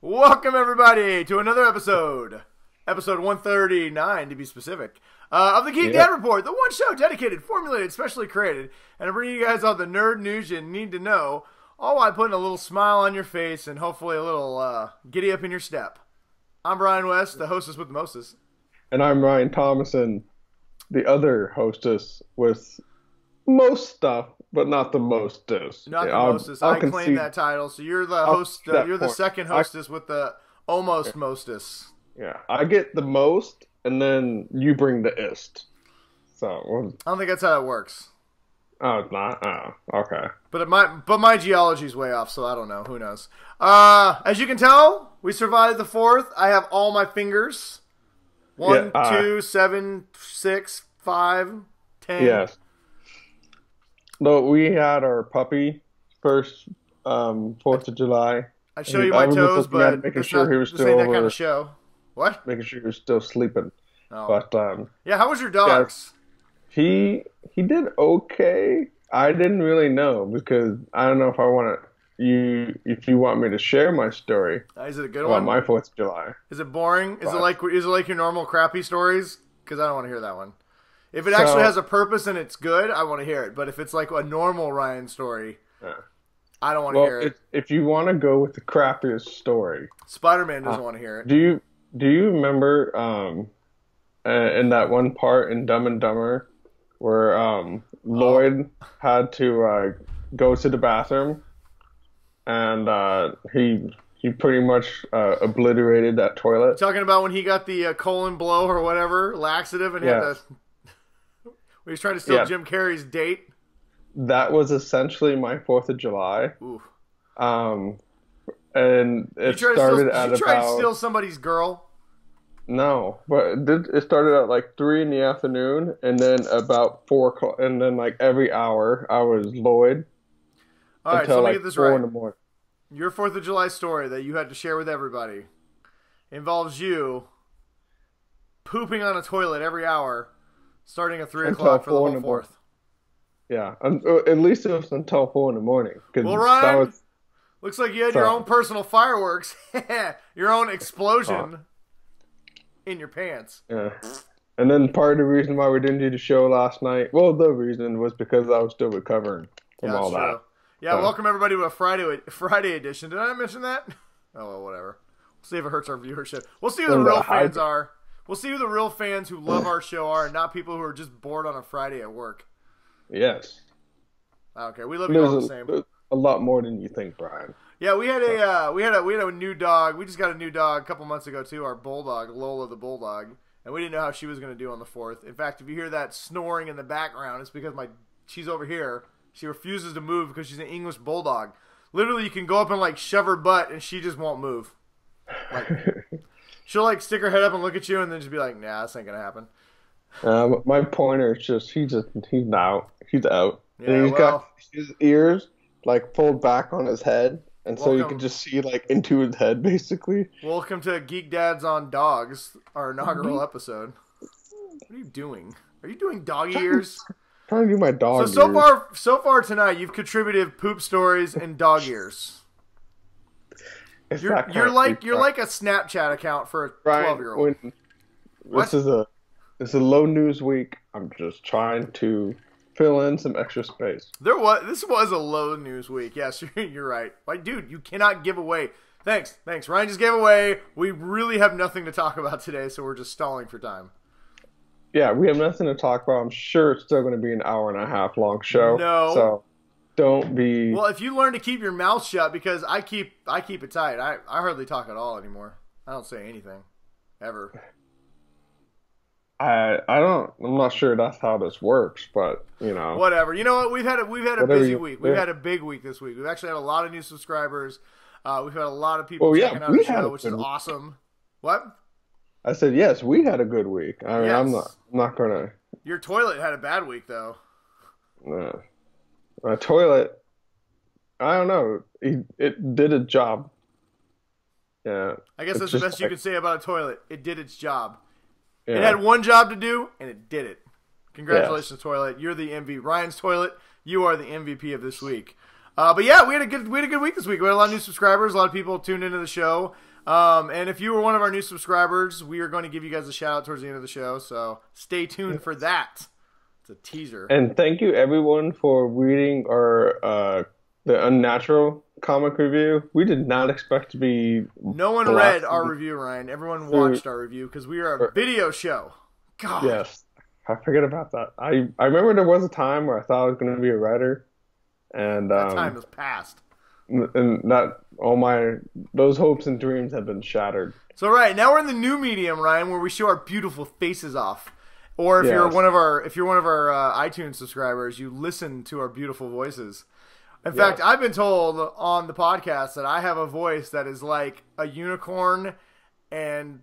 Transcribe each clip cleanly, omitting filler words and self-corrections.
Welcome, everybody, to another episode 139 to be specific, of the Geek Dad Report, the one show dedicated, formulated, specially created, and I'm bringing you guys all the nerd news you need to know, all while putting a little smile on your face and hopefully a little giddy up in your step. I'm Brian West, the hostess with the mostest. And I'm Ryan Thomason, the other hostess with most stuff, but not the mostest. Not the mostest. I claim that title, so you're the host. You're the second hostess with the almost mostest. Yeah, I get the most, and then you bring the ist. So I don't think that's how it works. Oh, it's not. Oh, okay. But my geology's way off, so I don't know. Who knows? As you can tell, we survived the 4th. I have all my fingers. 1, 2, 7, 6, 5, 10. Yes. No, we had our puppy first 4th of July. I show you my toes, but making sure he was still ain't that kind of show. What? Making sure he was still sleeping. Oh. But yeah, how was your dogs? Yeah, he did okay. I didn't really know because I don't know if I want to. If you want me to share my story. Is it a good about one? My 4th of July. Is it boring? Is it like your normal crappy stories? Because I don't want to hear that one. If it actually has a purpose and it's good, I want to hear it. But if it's like a normal Ryan story, I don't want to hear it. If you want to go with the crappiest story, Spider-Man doesn't want to hear it. Do you remember in that one part in Dumb and Dumber where Lloyd had to go to the bathroom and he pretty much obliterated that toilet? You're talking about when he got the colon blow or whatever laxative and had the. He was trying to steal Jim Carrey's date. That was essentially my 4th of July. Ooh. And it started at about... You tried to steal somebody's girl? No, but it started at like 3 in the afternoon, and then about 4 o'clock, and then like every hour I was Lloyd. All right, so let me get this right. 4 in the morning. Your 4th of July story that you had to share with everybody involves you pooping on a toilet every hour, starting at 3 o'clock for the whole 4th. Yeah, at least it was until 4 in the morning. Well, Ryan, looks like you had your own personal fireworks, your own explosion in your pants. Yeah, and then part of the reason why we didn't do the show last night, well, the reason was because I was still recovering from all that. Yeah, welcome everybody to a Friday edition. Did I mention that? Oh, well, whatever. We'll see if it hurts our viewership. We'll see who the real fans are. We'll see who the real fans who love our show are, and not people who are just bored on a Friday at work. Yes. Okay, we love you all the same. A lot more than you think, Brian. Yeah, we had a new dog. We just got a new dog a couple months ago too. Our bulldog, Lola the bulldog, and we didn't know how she was going to do on the 4th. In fact, if you hear that snoring in the background, it's because she's over here. She refuses to move because she's an English bulldog. Literally, you can go up and like shove her butt, and she just won't move. Like, she'll like stick her head up and look at you, and then just be like, "Nah, this ain't gonna happen." My pointer is he's out. He's out. Yeah, and he's got his ears like pulled back on his head, and so you can just see like into his head basically. Welcome to Geek Dads on Dogs, our inaugural episode. What are you doing? Are you doing doggy ears? Trying to do my dog ears. So far tonight, you've contributed poop stories and dog ears. You're like a Snapchat account for a 12-year-old. This is a low news week. I'm just trying to fill in some extra space. This was a low news week. Yes, you're right. Like, dude, you cannot give away. Thanks. Ryan just gave away. We really have nothing to talk about today, so we're just stalling for time. Yeah, we have nothing to talk about. I'm sure it's still going to be an hour and a half long show. No. So don't be. Well, if you learn to keep your mouth shut, because I keep it tight. I hardly talk at all anymore. I don't say anything, ever. I'm not sure that's how this works, but you know. Whatever. You know what? We've had a busy week. We've had a big week this week. We've actually had a lot of new subscribers. We've had a lot of people checking out the show, which is awesome. What? I said yes. We had a good week. I mean, yes. I'm not gonna. Your toilet had a bad week though. My toilet. I don't know. It did a job. Yeah. I guess that's the best you can say about a toilet. It did its job. Yeah. It had one job to do, and it did it. Congratulations, toilet. You're the MVP. Ryan's toilet, you are the MVP of this week. But yeah, we had a good week this week. We had a lot of new subscribers. A lot of people tuned into the show. And if you were one of our new subscribers, we are going to give you guys a shout out towards the end of the show. So stay tuned for that. It's a teaser. And thank you everyone for reading our the Unnatural comic review. We did not expect to be. No one read our review, Ryan. Everyone watched our review because we are a video show. God. Yes, I forget about that. I remember there was a time where I thought I was going to be a writer, and that time has passed. And that those hopes and dreams have been shattered. So right now we're in the new medium, Ryan, where we show our beautiful faces off. Or if you're one of our iTunes subscribers, you listen to our beautiful voices. In fact, I've been told on the podcast that I have a voice that is like a unicorn and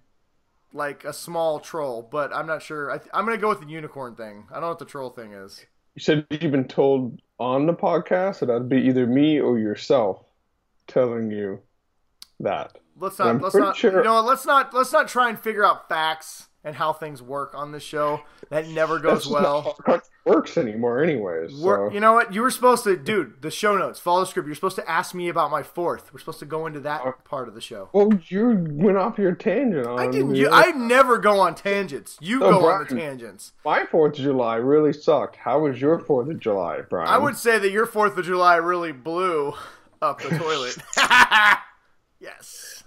like a small troll, but I'm not sure. I'm going to go with the unicorn thing. I don't know what the troll thing is. You said you've been told on the podcast, so that'd be either me or yourself telling you that. Let's not try and figure out facts and how things work on this show. That never goes well. Not how it works anymore anyways. So. You know what? You were supposed to, dude, the show notes, follow the script. You're supposed to ask me about my fourth. We're supposed to go into that part of the show. Well, you went off your tangent on I didn't. I never go on tangents. You go on the tangents. My 4th of July really sucked. How was your 4th of July, Brian? I would say that your 4th of July really blew up the toilet. Yes.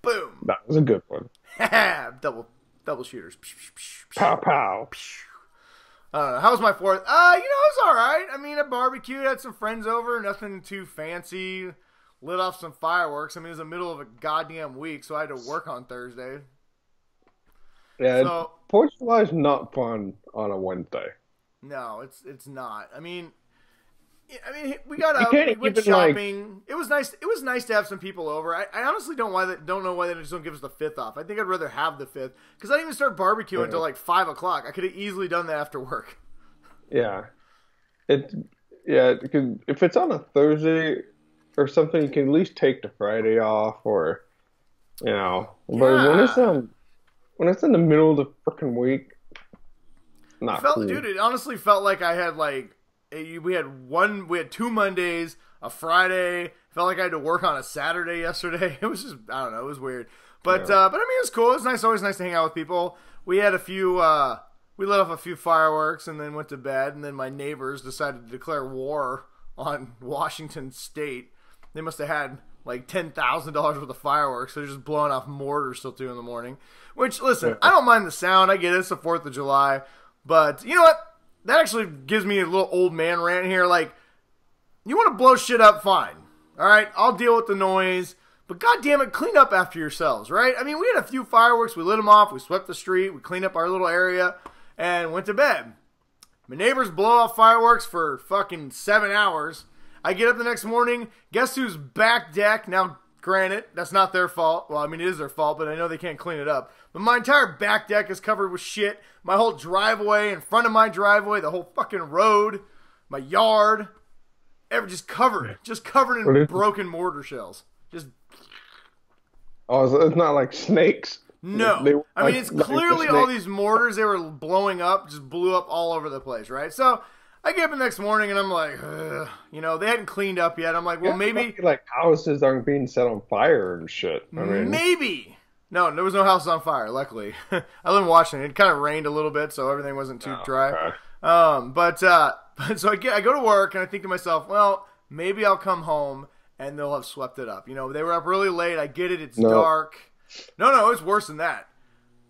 Boom. That was a good one. double shooters. Pow pow. How was my 4th? It was all right. I mean, I barbecued, had some friends over, nothing too fancy. Lit off some fireworks. I mean, it was the middle of a goddamn week, so I had to work on Thursday. Yeah, 4th of July is not fun on a Wednesday. No, it's not. I mean, we got up. We went shopping. It was nice. It was nice to have some people over. I honestly don't know why they just don't give us the 5th off. I think I'd rather have the 5th because I didn't even start barbecuing until like 5 o'clock. I could have easily done that after work. Yeah, because if it's on a Thursday or something, you can at least take the Friday off, or But when it's in the middle of the freaking week, not cool. Dude, it honestly felt like I had we had 2 Mondays, a Friday. Felt like I had to work on a Saturday yesterday. It was just, I don't know, it was weird. But I mean, it was cool. It was nice, always nice to hang out with people. We had we lit off a few fireworks and then went to bed. And then my neighbors decided to declare war on Washington State. They must have had like $10,000 worth of fireworks. They're just blowing off mortars till 2 in the morning. Which, listen, I don't mind the sound. I get it. It's the 4th of July. But you know what? That actually gives me a little old man rant here. Like, you want to blow shit up, fine. All right, I'll deal with the noise. But goddamn it, clean up after yourselves, right? I mean, we had a few fireworks. We lit them off. We swept the street. We cleaned up our little area and went to bed. My neighbors blow off fireworks for fucking 7 hours. I get up the next morning. Guess who's back deck? Now, granted, that's not their fault. Well, I mean, it is their fault, but I know they can't clean it up. But my entire back deck is covered with shit. My whole driveway, in front of my driveway, the whole fucking road, my yard, just covered in broken mortar shells. Just. Oh, so it's not like snakes. No. I mean, it's clearly all these mortars they were blowing up, just blew up all over the place, right? So I get up the next morning and I'm like, they hadn't cleaned up yet. I'm like, well, maybe. Like houses aren't being set on fire and shit. I mean, maybe. No, there was no houses on fire, luckily. I live in Washington. It kind of rained a little bit, so everything wasn't too dry. Okay. But so I go to work, and I think to myself, well, maybe I'll come home, and they'll have swept it up. They were up really late. I get it. It's dark. No, it's worse than that.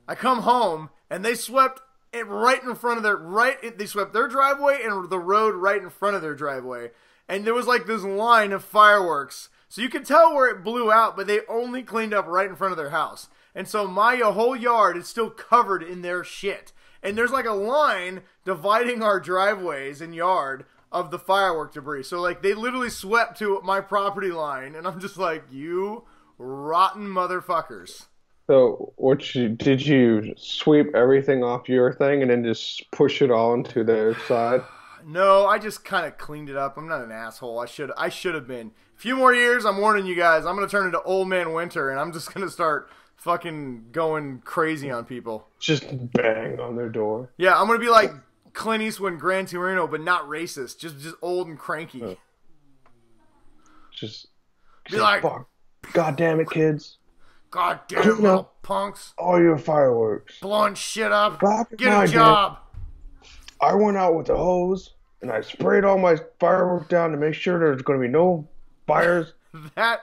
I come home, and they swept it right in front of they swept their driveway and the road right in front of their driveway. And there was like this line of fireworks. So you could tell where it blew out, but they only cleaned up right in front of their house. And so my whole yard is still covered in their shit. And there's like a line dividing our driveways and yard of the firework debris. So like they literally swept to my property line. And I'm just like, you rotten motherfuckers. So did you sweep everything off your thing and then just push it all into their side? No, I just kind of cleaned it up. I'm not an asshole. I should have been. A few more years, I'm warning you guys, I'm going to turn into Old Man Winter, and I'm just going to start fucking going crazy on people. Just bang on their door. Yeah, I'm going to be like Clint Eastwood and Gran Torino, but not racist. Just old and cranky. Just be like, fuck. God damn it, kids. God damn it, little punks. All your fireworks. Blowing shit up. Back Get a job. I went out with the hose and I sprayed all my fireworks down to make sure there's going to be no fires. That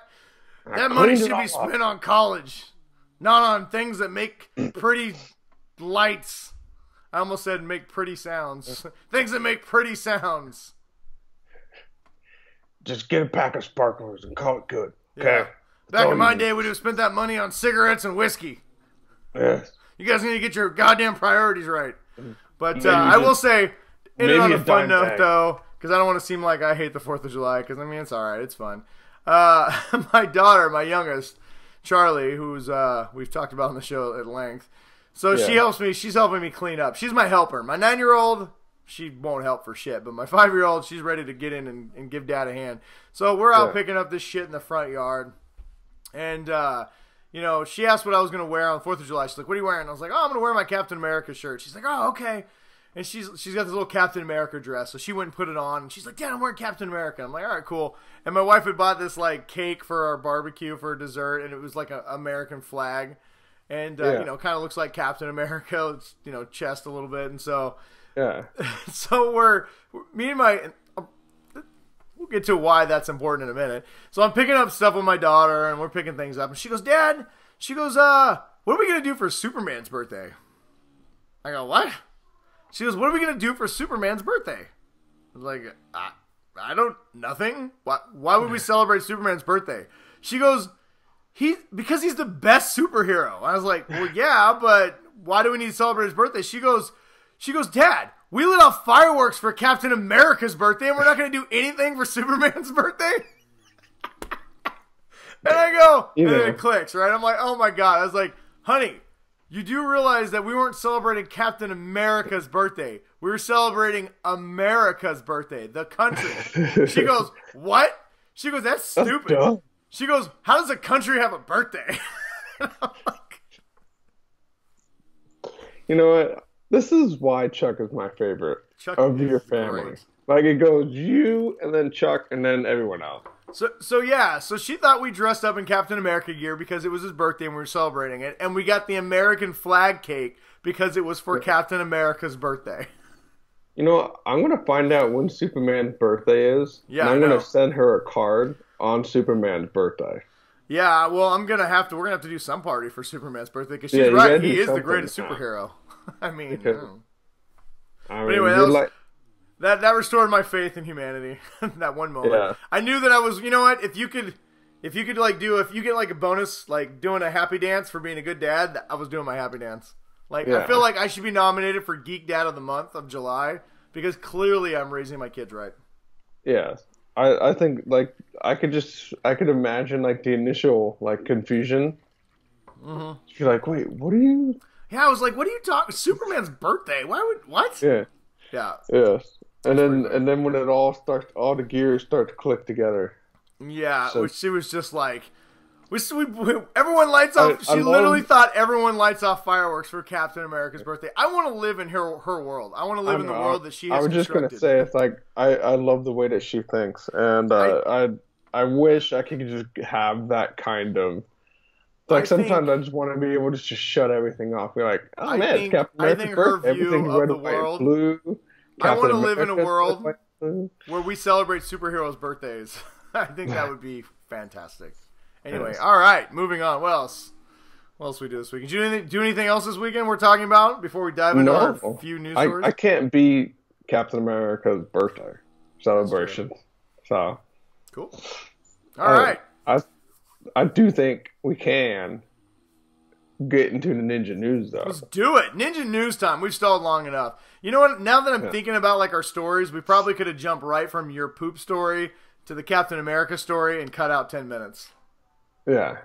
money should be spent on college, not on things that make pretty lights. I almost said make pretty sounds. Things that make pretty sounds. Just get a pack of sparklers and call it good. Okay. Yeah. Back in my day, we'd have spent that money on cigarettes and whiskey. Yes. You guys need to get your goddamn priorities right. But I will say, in it on a fun note, though, because I don't want to seem like I hate the 4th of July, because, I mean, it's all right. It's fun. My daughter, my youngest, Charlie, who's we've talked about on the show at length, so she helps me. She's helping me clean up. She's my helper. My 9-year-old, she won't help for shit, but my 5-year-old, she's ready to get in and give Dad a hand. So we're out picking up this shit in the front yard. And, you know, she asked what I was going to wear on the 4th of July. She's like, what are you wearing? I was like, oh, I'm going to wear my Captain America shirt. She's like, oh, okay. And she's got this little Captain America dress. So she went and put it on. And she's like, Dad, I'm wearing Captain America. I'm like, all right, cool. And my wife had bought this, like, cake for our barbecue for dessert. And it was like an American flag. And, you know, kind of looks like Captain America. It's, you know, chest a little bit. And so, so me and my... We'll get to why that's important in a minute. So I'm picking up stuff with my daughter, and we're picking things up. And she goes, Dad, what are we going to do for Superman's birthday? I go, what? She goes, what are we going to do for Superman's birthday? I was like, nothing. Why would we celebrate Superman's birthday? She goes, because he's the best superhero. I was like, well, yeah, but why do we need to celebrate his birthday? She goes, Dad, we lit off fireworks for Captain America's birthday, and we're not going to do anything for Superman's birthday? And I go, and then it clicks, right? I'm like, oh my God. I was like, honey, you do realize that we weren't celebrating Captain America's birthday. We were celebrating America's birthday, the country. She goes, what? She goes, that's stupid. She goes, how does a country have a birthday? And I'm like, you know what? This is why Chuck is my favorite of your family. Great. Like, it goes you, and then Chuck, and then everyone else. So she thought we dressed up in Captain America gear because it was his birthday and we were celebrating it. And we got the American flag cake because it was for Captain America's birthday. You know, I'm going to find out when Superman's birthday is. Yeah, and I'm going to send her a card on Superman's birthday. Yeah, well, we're going to have to do some party for Superman's birthday because she's right. He is the greatest superhero. I mean, but anyway, that restored my faith in humanity. That one moment, I knew that I was. You know what? If you could get like a bonus, like doing a happy dance for being a good dad, I was doing my happy dance. Like I feel like I should be nominated for Geek Dad of the Month of July because clearly I'm raising my kids right. Yeah, I think like I could imagine like the initial like confusion. Mm-hmm. You're like, wait, what are you? Yeah, I was like, what are you talking? Superman's birthday? What? Yeah. Yeah. Yes. And then when it all the gears start to click together. Yeah, so, she was just like, everyone lights off. She literally thought everyone lights off fireworks for Captain America's birthday. I want to live in her world. I want to live in the world that she has constructed. I was just gonna say, it's like I love the way that she thinks, and I wish I could just have that kind of. Like sometimes I just want to be able to just shut everything off. Be like, oh man, it's Captain America's birthday. Everything's red, white, and blue. I want to live in a world where we celebrate superheroes' birthdays. I think that would be fantastic. Anyway, all right, moving on. What else? What else we do this weekend? Did you do anything else this weekend we're talking about before we dive into our few news stories? I can't be Captain America's birthday celebration. So cool. All right. I do think we can get into the ninja news, though. Let's do it. Ninja news time. We've stalled long enough. You know what? Now that I'm thinking about like our stories, we probably could have jumped right from your poop story to the Captain America story and cut out 10 minutes. Yeah.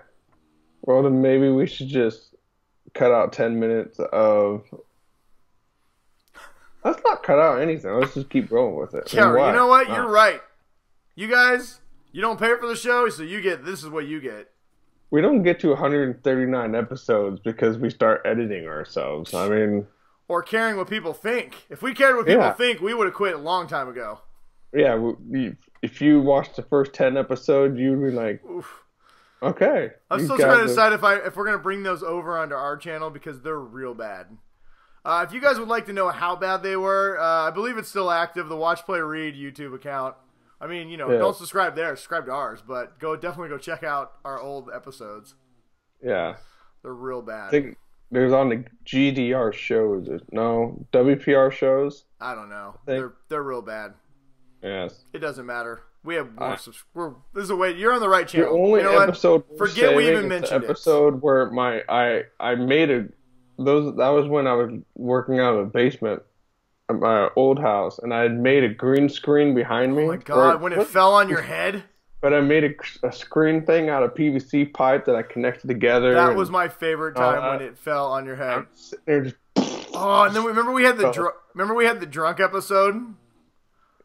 Well, then maybe we should just cut out 10 minutes of... Let's not cut out anything. Let's just keep going with it. Yeah, you know what? You're right. You guys... You don't pay for the show, so this is what you get. We don't get to 139 episodes because we start editing ourselves. I mean... or caring what people think. If we cared what people think, we would have quit a long time ago. Yeah, if you watched the first 10 episodes, you'd be like, oof. Okay. I'm still trying to decide if we're going to bring those over onto our channel because they're real bad. If you guys would like to know how bad they were, I believe it's still active, the Watch Play Read YouTube account. I mean, don't subscribe there, subscribe to ours, but definitely go check out our old episodes. Yeah. They're real bad. I think there's on the GDR shows. No, WPR shows? I don't know. They're real bad. Yes. It doesn't matter. We have more this is a way. You're on the right channel. The only episode forget we even mentioned the episode where I made that was when I was working out of the basement at my old house, and I had made a green screen behind me. Oh my god, when it fell on your head? But I made a screen thing out of PVC pipe that I connected together. That was my favorite time when it fell on your head. I'm sitting there just... Oh, and then remember we had the drunk episode?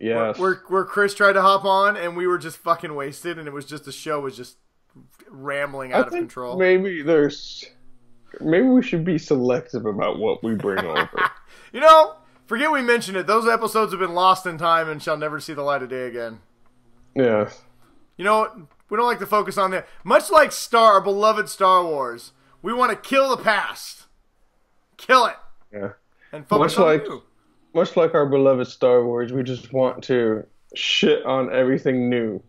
Yes. Where Chris tried to hop on and we were just fucking wasted, and it was just the show was just rambling out of control. Maybe we should be selective about what we bring over. Forget we mentioned it. Those episodes have been lost in time and shall never see the light of day again. Yeah. We don't like to focus on that. Much like our beloved Star Wars, we want to kill the past. Kill it. Yeah. And focus on new. Much like our beloved Star Wars, we just want to shit on everything new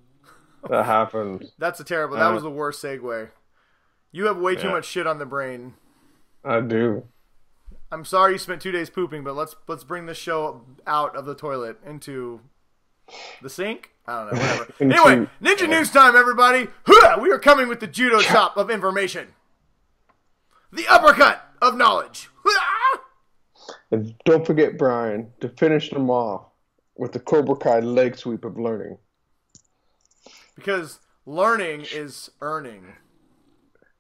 that happened. That was the worst segue. You have way too much shit on the brain. I do. I'm sorry you spent 2 days pooping, but let's bring this show out of the toilet into the sink? I don't know, whatever. Anyway, Ninja News time, everybody. We are coming with the judo chop of information. The uppercut of knowledge. And don't forget, Brian, to finish them off with the Cobra Kai leg sweep of learning. Because learning is earning.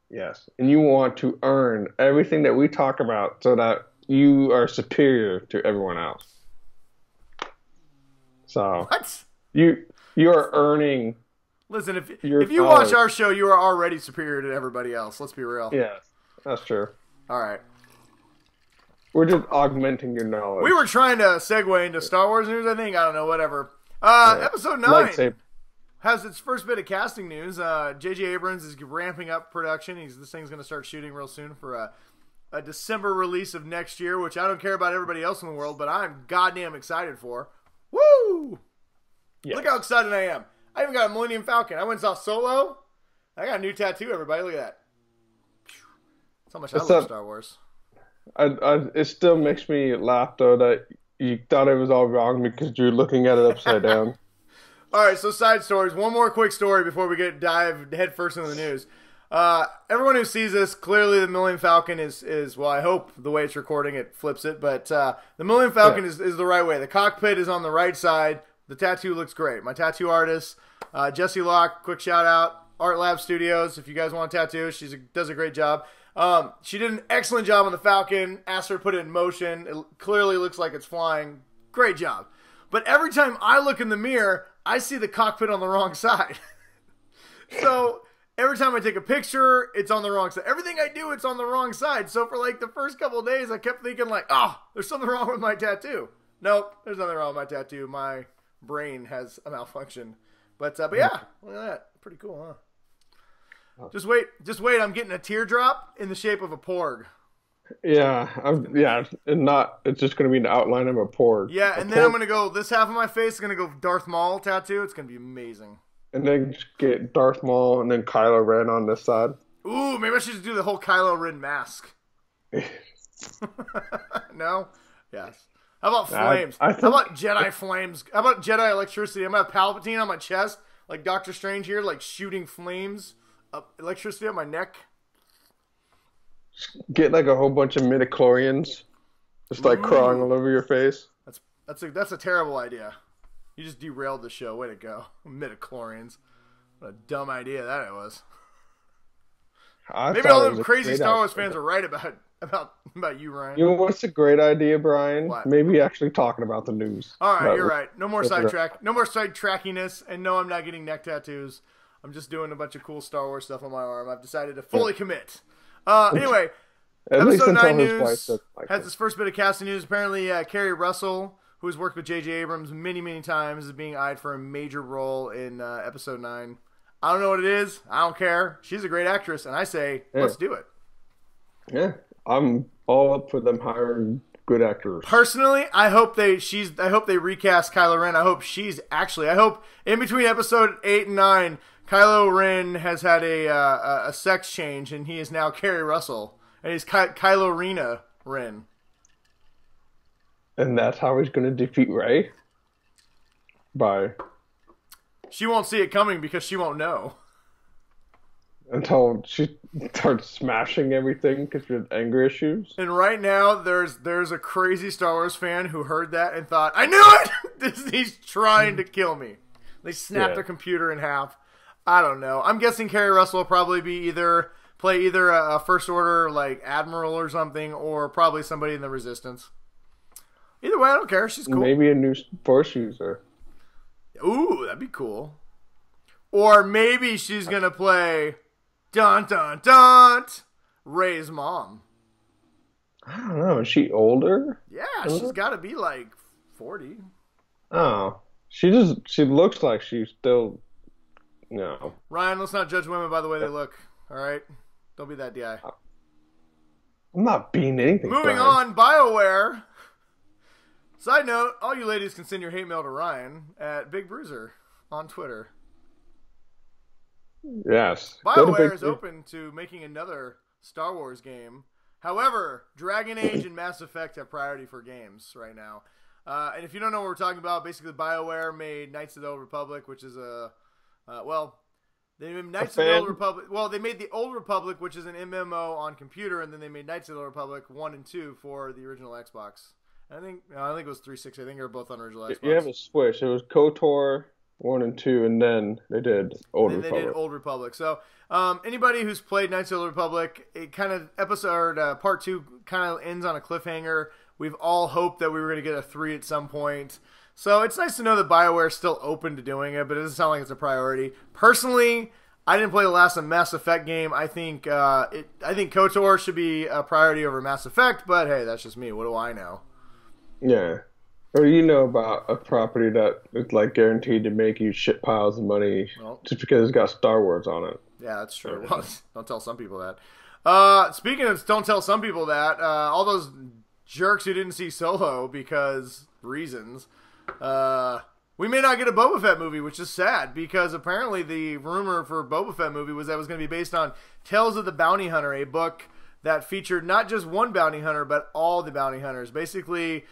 Yes, and you want to earn everything that we talk about so that you are superior to everyone else. So what? You are earning. Listen, if you watch our show, you are already superior to everybody else. Let's be real. Yes, that's true. All right. We're just augmenting your knowledge. We were trying to segue into Star Wars news, I think. I don't know, whatever. Episode 9 has its first bit of casting news. J.J. Abrams is ramping up production. This thing's going to start shooting real soon for a December release of next year, which I don't care about everybody else in the world, but I'm goddamn excited for. Woo! Yes. Look how excited I am. I even got a Millennium Falcon. I went and saw Solo. I got a new tattoo, everybody. Look at that. That's how much I love Star Wars. It still makes me laugh, though, that you thought it was all wrong because you're looking at it upside down. All right, so side stories. One more quick story before we dive head first into the news. Everyone who sees this, clearly the Millennium Falcon is well, I hope the way it's recording it flips it, but the Millennium Falcon is the right way. The cockpit is on the right side. The tattoo looks great. My tattoo artist, Jessie Locke, quick shout out, Art Lab Studios. If you guys want a tattoo, she does a great job. She did an excellent job on the Falcon. Asked her to put it in motion. It clearly looks like it's flying. Great job. But every time I look in the mirror, I see the cockpit on the wrong side. So every time I take a picture, it's on the wrong side. Everything I do, it's on the wrong side. So for like the first couple of days, I kept thinking like, there's something wrong with my tattoo. Nope, there's nothing wrong with my tattoo. My brain has a malfunction. But yeah, look at that. Pretty cool, huh? Just wait. I'm getting a teardrop in the shape of a porg. Yeah, it's just going to be an outline of a porg. Yeah, and then I'm going to go, this half of my face is going to go Darth Maul tattoo. It's going to be amazing. And then just get Darth Maul and then Kylo Ren on this side. Ooh, maybe I should just do the whole Kylo Ren mask. No? Yes. How about flames? How about Jedi flames? How about Jedi electricity? I'm going to have Palpatine on my chest, like Doctor Strange here, like shooting flames. Electricity on my neck. Get like a whole bunch of midichlorians, just like crawling all over your face. That's a terrible idea. You just derailed the show. Way to go, midichlorians. What a dumb idea that was. Maybe all them crazy Star Wars fans are right about you, Ryan. You know what's a great idea, Brian? What? Maybe actually talking about the news. All right, you're right. No more sidetrack. No more sidetrackiness. And no, I'm not getting neck tattoos. I'm just doing a bunch of cool Star Wars stuff on my arm. I've decided to fully commit. Anyway, At least Episode 9 until his wife news doesn't like has him. its first bit of casting news. Apparently, Kerry Russell, who has worked with J.J. Abrams many, many times, is being eyed for a major role in Episode 9. I don't know what it is. I don't care. She's a great actress, and I say, let's do it. Yeah, I'm all up for them hiring good actors. Personally, I hope they recast Kylo Ren. I hope in between Episode 8 and 9, Kylo Ren has had a sex change, and he is now Kerry Russell, and he's Kylo Rena Ren. And that's how he's going to defeat Rey? She won't see it coming because she won't know. Until she starts smashing everything because she has anger issues. And right now, there's a crazy Star Wars fan who heard that and thought, I knew it! Disney's trying to kill me. They snapped their computer in half. I don't know. I'm guessing Kerry Russell will probably play either a First Order like Admiral or something, or probably somebody in the Resistance. Either way, I don't care. She's cool. Maybe a new Force user. Ooh, that'd be cool. Or maybe she's gonna play dun dun dun Rey's mom. I don't know. Is she older? Yeah, she's got to be like 40. Oh, she looks like she's still. No. Ryan, let's not judge women by the way they look. All right, don't be that guy. I'm not being anything. Moving on, BioWare. Side note, all you ladies can send your hate mail to Ryan at Big Bruiser on Twitter. Yes. BioWare is open to making another Star Wars game. However, Dragon Age and Mass Effect have priority for games right now. And if you don't know what we're talking about, basically BioWare made Knights of the Old Republic, which is they made Knights of the Old Republic. Well, they made the Old Republic, which is an MMO on computer, and then they made Knights of the Old Republic 1 and 2 for the original Xbox. I think it was 360. I think they were both on original Xbox. You have a switch. It was KOTOR 1 and 2, and then they did Old Republic. They did Old Republic. So anybody who's played Knights of the Old Republic, it kind of part 2 kind of ends on a cliffhanger. We've all hoped that we were going to get a 3 at some point. So it's nice to know that BioWare is still open to doing it, but it doesn't sound like it's a priority. Personally, I didn't play the last Mass Effect game. I think KOTOR should be a priority over Mass Effect, but hey, that's just me. What do I know? Yeah. Or you know about a property that is like guaranteed to make you shit piles of money just because it's got Star Wars on it. Yeah, that's true. Well, don't tell some people that. Speaking of don't tell some people that, all those jerks who didn't see Solo because reasons, we may not get a Boba Fett movie, which is sad because apparently the rumor for Boba Fett movie was that it was going to be based on Tales of the Bounty Hunter, a book that featured not just one bounty hunter but all the bounty hunters. Basically,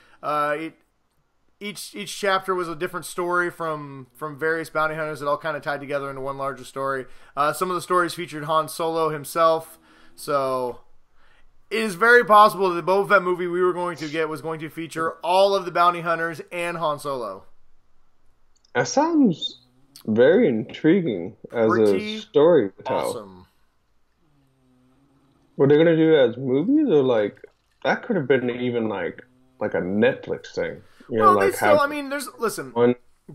each chapter was a different story from various bounty hunters that all kind of tied together into one larger story. Some of the stories featured Han Solo himself, so it is very possible that the Boba Fett movie we were going to get was going to feature all of the bounty hunters and Han Solo. That sounds very intriguing as a story to tell. Awesome. Were they going to do it as movies, or like that could have been even like a Netflix thing?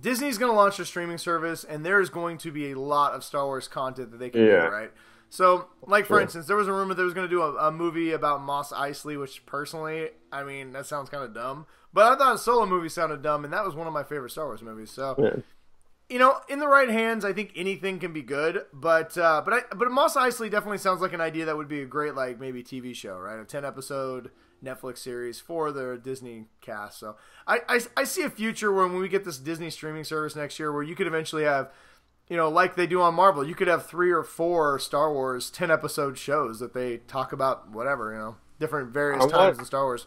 Disney's going to launch a streaming service, and there's going to be a lot of Star Wars content that they can do, right? So, like, for instance, there was a rumor that was going to do a movie about Mos Eisley, which personally, I mean, that sounds kind of dumb. But I thought a Solo movie sounded dumb, and that was one of my favorite Star Wars movies. So, you know, in the right hands, I think anything can be good. But Mos Eisley definitely sounds like an idea that would be a great, like, maybe TV show, right? A 10-episode Netflix series for the Disney cast. So, I see a future where when we get this Disney streaming service next year where you could eventually have, you know, like they do on Marvel, you could have 3 or 4 Star Wars 10-episode shows that they talk about whatever, you know, different various times in Star Wars.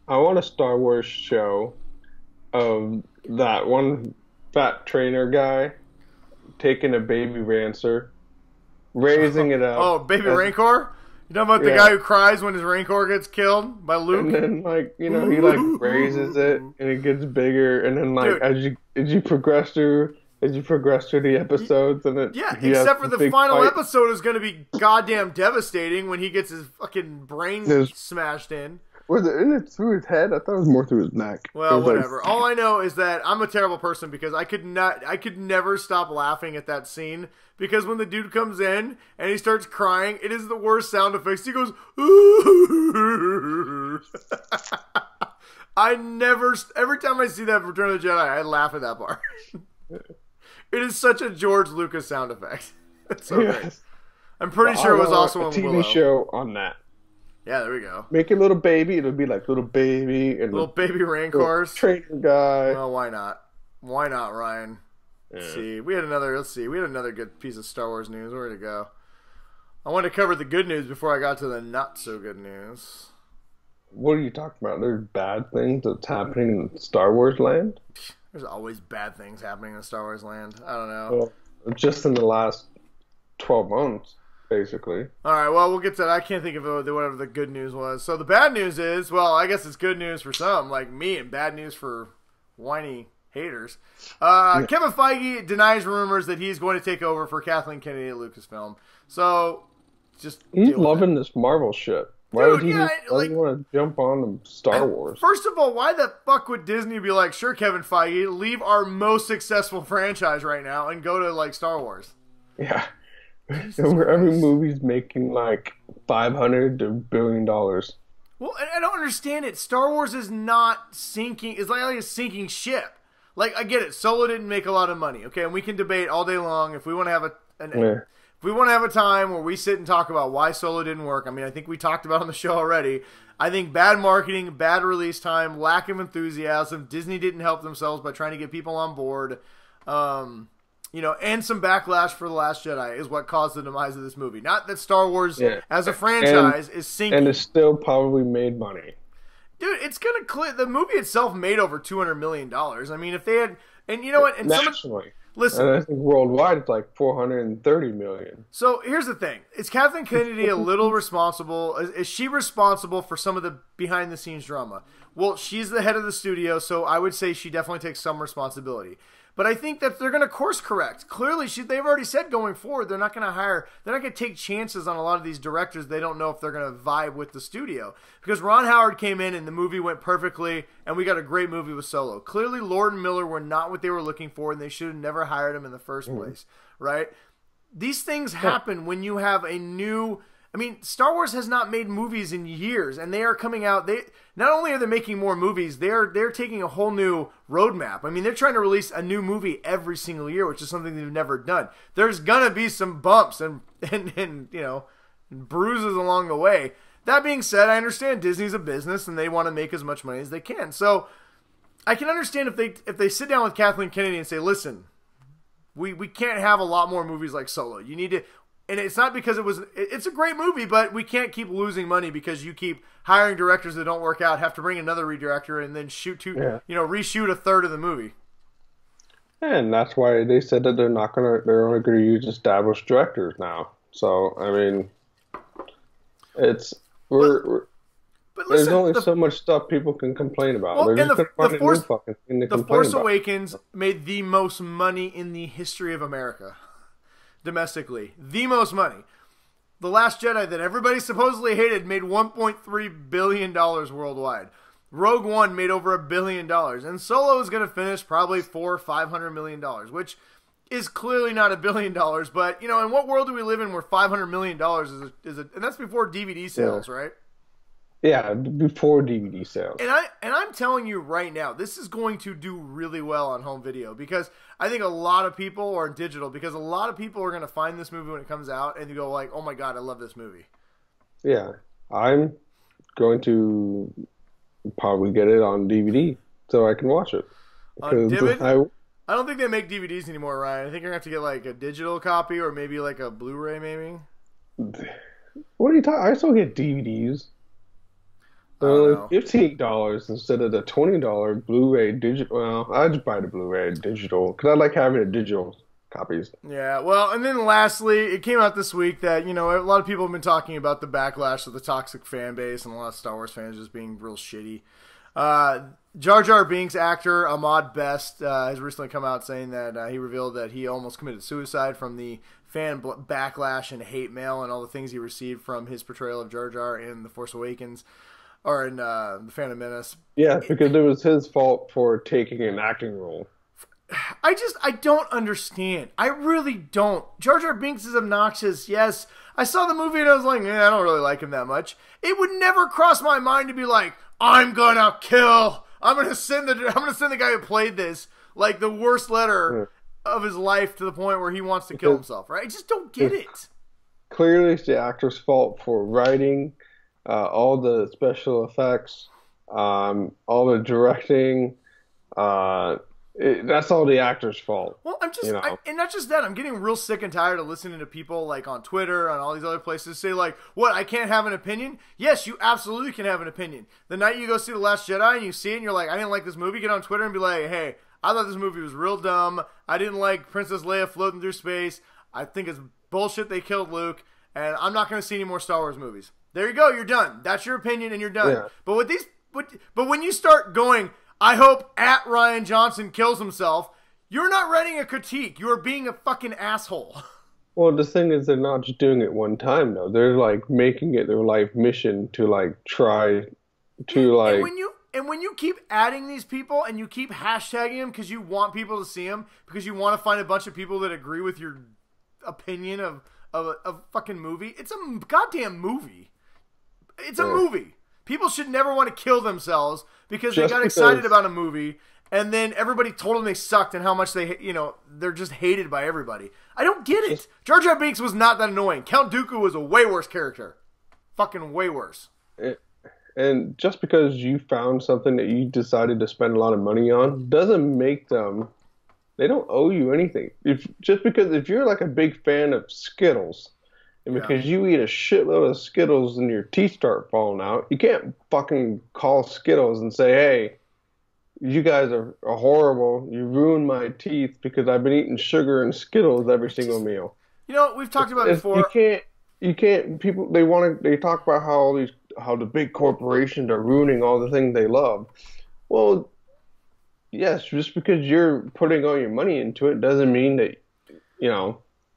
I want a Star Wars show of that one fat trainer guy taking a baby Rancer, raising it up. Oh, baby Rancor? You know about the guy who cries when his Rancor gets killed by Luke? And then, like, you know, he, like, raises it, and it gets bigger, and then, like, as you progress through the episodes, and except for the final episode is going to be goddamn devastating when he gets his fucking brain smashed in. Was it in it through his head? I thought it was more through his neck. Well, Like, whatever. All I know is that I'm a terrible person because I could never stop laughing at that scene because when the dude comes in and he starts crying, it is the worst sound effects. He goes, ooh. Every time I see that in Return of the Jedi, I laugh at that part. It is such a George Lucas sound effect. It's so great. I'm pretty sure it was also a in Willow. TV show on that. Yeah, there we go. Make a little baby. It'll be like little baby and little baby Rancors. Trainer guy. Well, why not? Why not, Ryan? Yeah. Let's see. We had another good piece of Star Wars news. Where'd it go? I wanted to cover the good news before I got to the not so good news. What are you talking about? There's bad things that's happening in Star Wars land? There's always bad things happening in Star Wars land. I don't know. Well, just in the last 12 months, basically. All right, well, we'll get to that. I can't think of whatever the good news was. So the bad news is, well, I guess it's good news for some, like me, and bad news for whiny haters. Kevin Feige denies rumors that he's going to take over for Kathleen Kennedy at Lucasfilm. So, just he's loving this Marvel shit. Why would he want to jump on Star Wars? First of all, why the fuck would Disney be like, sure, Kevin Feige, leave our most successful franchise right now and go to, like, Star Wars? Yeah. Every movie's making, like, $500 to $1 billion. Well, I don't understand it. Star Wars is not sinking. It's like a sinking ship. Like, I get it. Solo didn't make a lot of money, okay? And we can debate all day long if we want to have if we want to have a time where we sit and talk about why Solo didn't work. I mean, I think we talked about it on the show already. I think bad marketing, bad release time, lack of enthusiasm. Disney didn't help themselves by trying to get people on board. And some backlash for The Last Jedi is what caused the demise of this movie. Not that Star Wars as a franchise is sinking. And it still probably made money. Dude, it's going to clear. The movie itself made over $200 million. I mean, if they had. And you know what? And nationally. Listen. And I think worldwide it's like $430 million. So here's the thing. Is Kathleen Kennedy a little responsible? Is she responsible for some of the behind the scenes drama? Well, she's the head of the studio, so I would say she definitely takes some responsibility. But I think that they're going to course correct. Clearly, they've already said going forward they're not going to take chances on a lot of these directors. They don't know if they're going to vibe with the studio. Because Ron Howard came in and the movie went perfectly, and we got a great movie with Solo. Clearly, Lord and Miller were not what they were looking for, and they should have never hired him in the first place, right? These things happen when you have a new... I mean, Star Wars has not made movies in years, and they are coming out. Not only are they making more movies, they're taking a whole new roadmap. I mean, they're trying to release a new movie every single year, which is something they've never done. There's gonna be some bumps and bruises along the way. That being said, I understand Disney's a business and they want to make as much money as they can. So I can understand if they sit down with Kathleen Kennedy and say, "Listen, we can't have a lot more movies like Solo. You need to." And it's not because it's a great movie, but we can't keep losing money because you keep hiring directors that don't work out, have to bring another redirector and then reshoot a third of the movie. And that's why they said that they're only gonna use established directors now. So I mean, there's only so much stuff people can complain about. Well, they're just gonna find a new fucking thing to complain about. The Force Awakens made the most money in the history of America. Domestically, the most money. The Last Jedi that everybody supposedly hated made $1.3 billion worldwide. Rogue One made over $1 billion, and Solo is going to finish probably $400 or $500 million, which is clearly not $1 billion. But in what world do we live in where $500 million is and that's before DVD sales, right? Yeah, before DVD sales. And I'm telling you right now, this is going to do really well on home video because I think a lot of people, or digital, because a lot of people are going to find this movie when it comes out and you go like, oh my God, I love this movie. Yeah, I'm going to probably get it on DVD so I can watch it. On Divid? I don't think they make DVDs anymore, Ryan. I think you're going to have to get like a digital copy or maybe like a Blu-ray maybe. What are you talking? I still get DVDs. $15 instead of the $20 Blu-ray digital. Well, I just buy the Blu-ray digital because I like having the digital copies. Yeah, well, and then lastly, it came out this week that a lot of people have been talking about the backlash of the toxic fan base and a lot of Star Wars fans just being real shitty. Jar Binks actor Ahmad Best has recently come out saying that he revealed that he almost committed suicide from the fan backlash and hate mail and all the things he received from his portrayal of Jar Jar in The Force Awakens. or in the Phantom Menace. Yeah, because it was his fault for taking an acting role. I don't understand. I really don't. Jar Jar Binks is obnoxious. Yes, I saw the movie and I was like, I don't really like him that much. It would never cross my mind to be like, I'm gonna send the guy who played this like the worst letter of his life to the point where he wants to kill himself. Right? I just don't get it. Clearly, it's the actor's fault for writing, all the special effects, all the directing. That's all the actor's fault. Well, and not just that. I'm getting real sick and tired of listening to people like on Twitter, on all these other places, say like, "What? I can't have an opinion?" Yes, you absolutely can have an opinion. The night you go see The Last Jedi and you see it, and you're like, "I didn't like this movie." Get on Twitter and be like, "Hey, I thought this movie was real dumb. I didn't like Princess Leia floating through space. I think it's bullshit they killed Luke, and I'm not going to see any more Star Wars movies." There you go. You're done. That's your opinion, and you're done. Yeah. But when you start going, I hope @Ryan Johnson kills himself, you're not writing a critique. You're being a fucking asshole. Well, the thing is, they're not just doing it one time, though. They're, like, making it their life mission to, like, try to, like... And when you keep adding these people and you keep hashtagging them because you want people to see them, because you want to find a bunch of people that agree with your opinion of a fucking movie, it's a goddamn movie. It's a movie. People should never want to kill themselves because they got excited about a movie and then everybody told them they sucked and how much they're just hated by everybody. I don't get it. Jar Jar Binks was not that annoying. Count Dooku was a way worse character. Fucking way worse. And just because you found something that you decided to spend a lot of money on doesn't make them... They don't owe you anything. Just because if you're like a big fan of Skittles... And because you eat a shitload of Skittles and your teeth start falling out, you can't fucking call Skittles and say, hey, you guys are horrible. You ruined my teeth because I've been eating sugar and Skittles every single meal. You know, we've talked about it before. You can't, people, they talk about how the big corporations are ruining all the things they love. Well, yes, just because you're putting all your money into it doesn't mean that,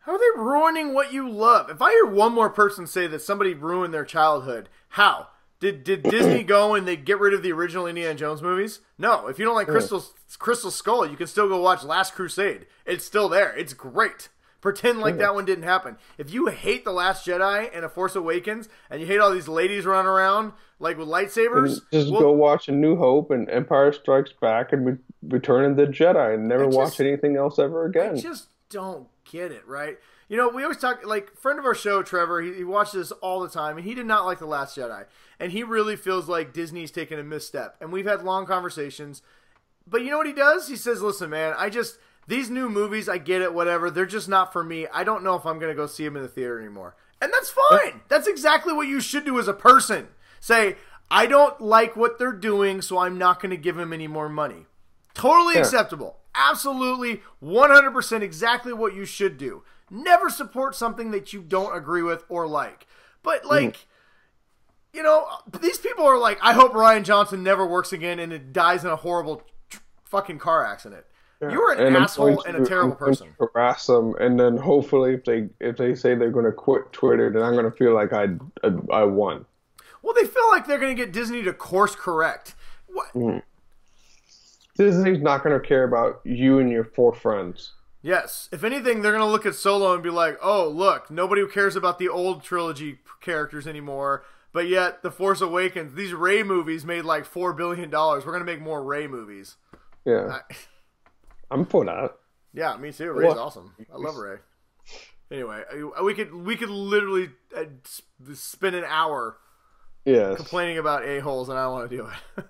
How are they ruining what you love? If I hear one more person say that somebody ruined their childhood, how? Did Disney go and they get rid of the original Indiana Jones movies? No. If you don't like Crystal Skull, you can still go watch Last Crusade. It's still there. It's great. Pretend like that one didn't happen. If you hate The Last Jedi and A Force Awakens, and you hate all these ladies running around like with lightsabers, go watch A New Hope and Empire Strikes Back and Return of the Jedi and never watch anything else ever again. I just don't get it, right? We always talk, like, friend of our show, Trevor, he watches this all the time, and he did not like The Last Jedi. And he really feels like Disney's taken a misstep. And we've had long conversations. But you know what he does? He says, listen, man, these new movies, I get it, whatever, they're just not for me. I don't know if I'm going to go see them in the theater anymore. And that's fine. That's exactly what you should do as a person. Say, I don't like what they're doing, so I'm not going to give them any more money. Totally acceptable. Absolutely, 100% exactly what you should do. Never support something that you don't agree with or like. But, these people are like, I hope Ryan Johnson never works again and it dies in a horrible fucking car accident. Yeah. You're an asshole and a terrible person. Harass them, and then hopefully if they say they're going to quit Twitter, then I'm going to feel like I won. Well, they feel like they're going to get Disney to course correct. What? Disney's not going to care about you and your 4 friends. Yes. If anything, they're going to look at Solo and be like, oh, look, nobody cares about the old trilogy characters anymore, but yet The Force Awakens, these Rey movies made like $4 billion. We're going to make more Rey movies. Yeah. I'm for that. Yeah, me too. Rey's awesome. I love Rey. Anyway, we could literally spend an hour complaining about a-holes, and I don't want to do it.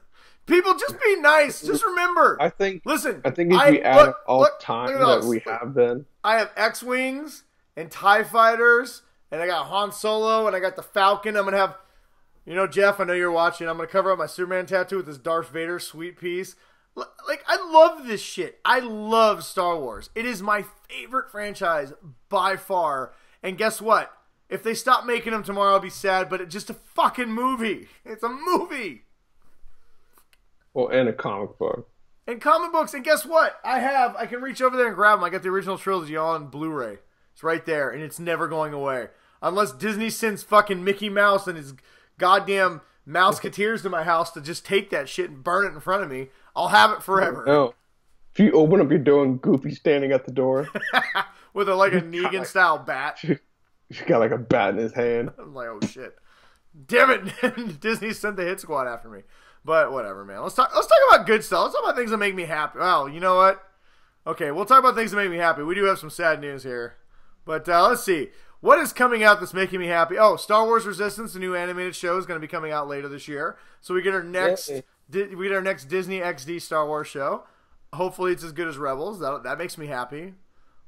People, just be nice. Just remember. I think if we add all the time that we have, then I have X-Wings and TIE Fighters, and I got Han Solo, and I got the Falcon. I'm going to have, Jeff, I know you're watching. I'm going to cover up my Superman tattoo with this Darth Vader sweet piece. Like, I love this shit. I love Star Wars. It is my favorite franchise by far. And guess what? If they stop making them tomorrow, I'll be sad, but it's just a fucking movie. It's a movie. Well, and a comic book. And comic books. And guess what? I can reach over there and grab them. I got the original trilogy on Blu-ray. It's right there, and it's never going away. Unless Disney sends fucking Mickey Mouse and his goddamn Mouseketeers to my house to just take that shit and burn it in front of me, I'll have it forever. No. If you open up your door and Goofy standing at the door. With a Negan-style bat. He's got like a bat in his hand. I'm like, oh shit. Damn it. Disney sent the hit squad after me. But whatever, man. Let's talk about good stuff. Let's talk about things that make me happy. Well, you know what? Okay, we'll talk about things that make me happy. We do have some sad news here. But let's see. What is coming out that's making me happy? Oh, Star Wars Resistance, the new animated show, is going to be coming out later this year. So we get our next Disney XD Star Wars show. Hopefully it's as good as Rebels. That makes me happy.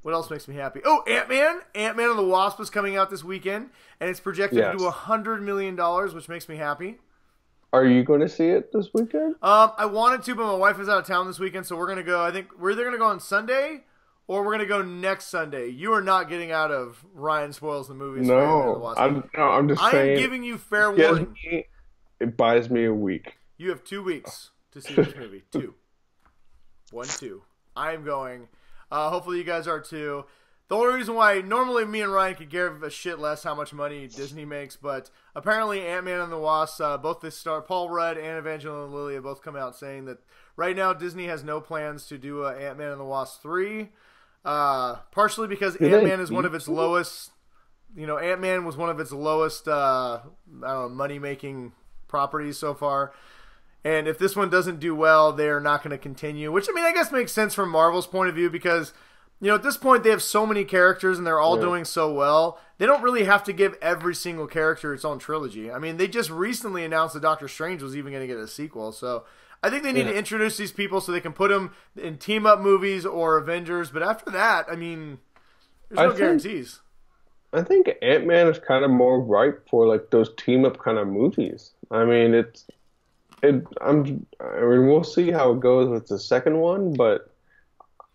What else makes me happy? Oh, AntMan. AntMan and the Wasp is coming out this weekend, and it's projected to do $100 million, which makes me happy. Are you going to see it this weekend? I wanted to, but my wife is out of town this weekend, so we're going to go. I think we're either going to go on Sunday or we're going to go next Sunday. You are not getting out of Ryan Spoils the Movies. No, I'm just saying. I am giving you fair warning. It buys me a week. You have 2 weeks to see this movie. 2. 1, 2. I am going. Hopefully you guys are too. The only reason why normally me and Ryan could give a shit less how much money Disney makes, but apparently Ant-Man and the Wasp, both the star Paul Rudd and Evangeline Lilly have both come out saying that right now Disney has no plans to do Ant-Man and the Wasp 3. Partially because Ant-Man is one of its lowest. Ant-Man was one of its lowest money making properties so far. And if this one doesn't do well, they're not going to continue. Which, I guess makes sense from Marvel's point of view because, at this point they have so many characters and they're all doing so well. They don't really have to give every single character its own trilogy. They just recently announced that Doctor Strange was even going to get a sequel. So I think they need to introduce these people so they can put them in team-up movies or Avengers. But after that, there's no guarantees. I think Ant-Man is kind of more ripe for like those team-up kind of movies. We'll see how it goes with the second one, but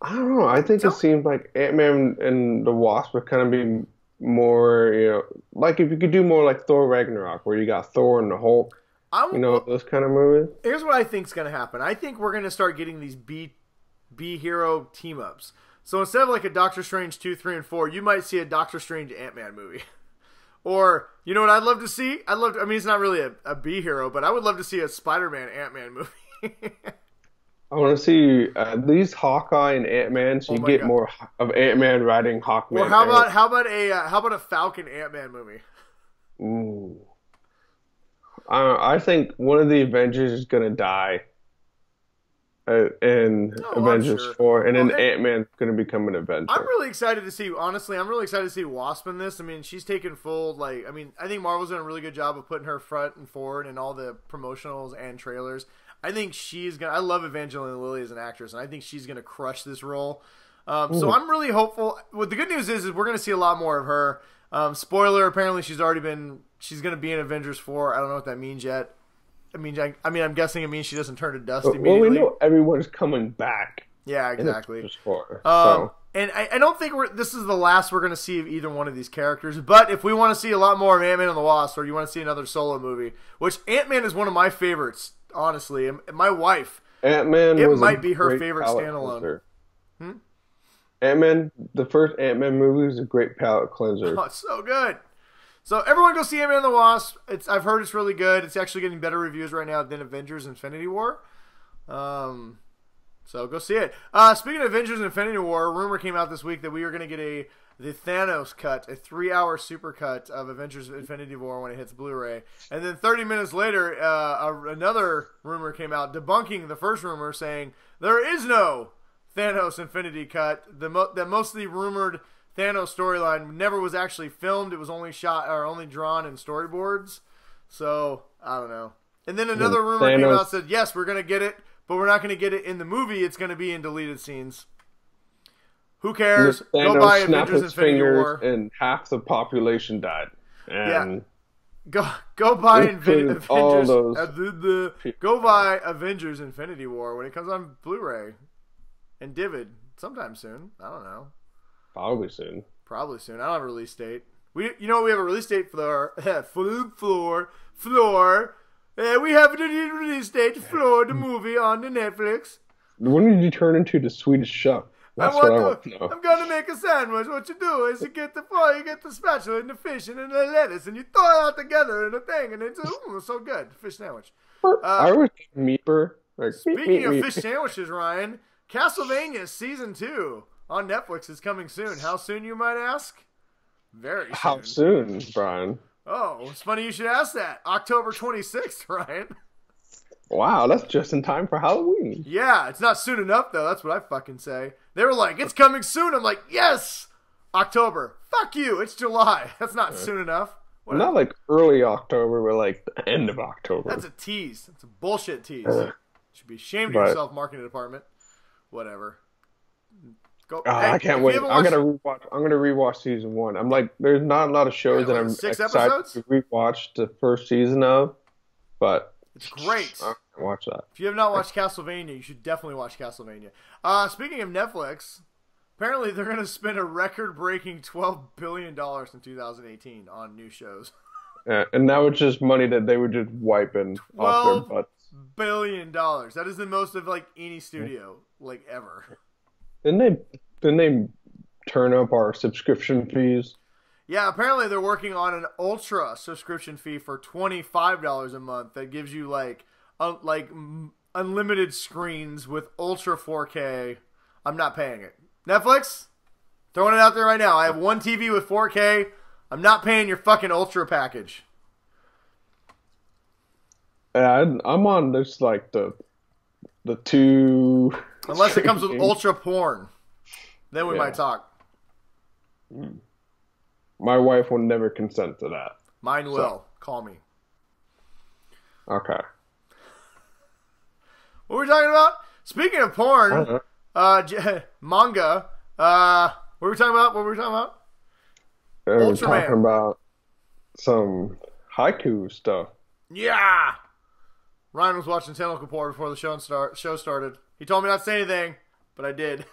I don't know. I think it seems like Ant-Man and the Wasp would kind of be more, like if you could do more like Thor Ragnarok, where you got Thor and the Hulk, those kind of movies. Here's what I think's going to happen. I think we're going to start getting these B hero team ups. So instead of like a Doctor Strange 2, 3, and 4, you might see a Doctor Strange Ant-Man movie. Or, you know what I'd love to see? It's not really a B hero, but I would love to see a Spider-Man Ant-Man movie. I want to see at least Hawkeye and Ant-Man, so you get more of Ant-Man riding Hawkman. Or how about a Falcon Ant-Man movie? Ooh. I think one of the Avengers is gonna die in Avengers 4, and then Ant-Man's gonna become an Avenger. I'm really excited to see. Honestly, I'm really excited to see Wasp in this. She's taken full. I think Marvel's done a really good job of putting her front and forward in all the promotionals and trailers. I think she's gonna. I love Evangeline Lilly as an actress, and I think she's gonna crush this role. So I'm really hopeful. What the good news is we're gonna see a lot more of her. Spoiler: apparently she's gonna be in Avengers 4. I don't know what that means yet. I'm guessing it means she doesn't turn to dust immediately. Well, we know everyone's coming back. Yeah, exactly. So. And I don't think this is the last we're going to see of either one of these characters. But if we want to see a lot more of Ant-Man and the Wasp, or you want to see another solo movie, which Ant-Man is one of my favorites, honestly. And my wife, Ant-Man might be her favorite standalone. Ant-Man, the first Ant-Man movie was a great palate cleanser. Oh, it's so good. So everyone go see Ant-Man and the Wasp. I've heard it's really good. It's actually getting better reviews right now than Avengers Infinity War. So go see it. Speaking of Avengers Infinity War, a rumor came out this week that we are going to get the Thanos cut, a 3-hour supercut of Avengers Infinity War when it hits Blu-ray. And then 30 minutes later, another rumor came out debunking the first rumor, saying there is no Thanos Infinity cut. The mostly rumored Thanos storyline never was actually filmed. It was only only drawn in storyboards. So, I don't know. And then another rumor came out and said, yes, we're going to get it, but we're not going to get it in the movie. It's going to be in deleted scenes. Who cares? Go buy Avengers Infinity War. And half the population died. And Go buy Avengers. Go buy Avengers Infinity War when it comes on Blu-ray and Divid sometime soon. I don't know. Probably soon. I don't have a release date. We have a release date for Floor. We have a release date for the movie on the Netflix. When did you turn into the Swedish Chef? That's what I want to know. I'm gonna make a sandwich. What you do is you get the spatula and the fish and then the lettuce and you throw it all together in a thing and it's so good. Fish sandwich. I was meeper. Like, Speaking of fish sandwiches, Ryan, Castlevania Season 2 on Netflix is coming soon. How soon, you might ask? Very soon. How soon, Brian? Oh, it's funny you should ask that. October 26th, Ryan. Wow, that's just in time for Halloween. Yeah, it's not soon enough, though. That's what I fucking say. They were like, it's coming soon. I'm like, yes! October. Fuck you. It's July. That's not soon enough. Whatever. Not like early October, but like the end of October. That's a tease. That's a bullshit tease. You should be ashamed of yourself, marketing department. Whatever. Go. Hey, I can't wait. I'm gonna rewatch season 1. I'm like, there's not a lot of shows that I'm excited to rewatch the first season of, but it's great. I'm gonna watch that. If you have not watched Castlevania, you should definitely watch Castlevania. Speaking of Netflix, apparently they're gonna spend a record-breaking $12 billion in 2018 on new shows. Yeah, and that was just money that they were just wiping off their butts. $12 billion. That is the most of like any studio like ever. Didn't they turn up our subscription fees? Yeah, apparently they're working on an ultra subscription fee for $25 a month that gives you like unlimited screens with ultra 4K. I'm not paying it. Netflix, throwing it out there right now. I have one TV with 4K. I'm not paying your fucking ultra package. I'm on this like the two. Unless it comes with ultra porn, then we might talk. My wife will never consent to that. Mine will. So. Call me. Okay. What were we talking about? Speaking of porn, manga. What were we talking about? We're talking about some haiku stuff. Yeah. Ryan was watching Tentacle Report before the show started. He told me not to say anything, but I did.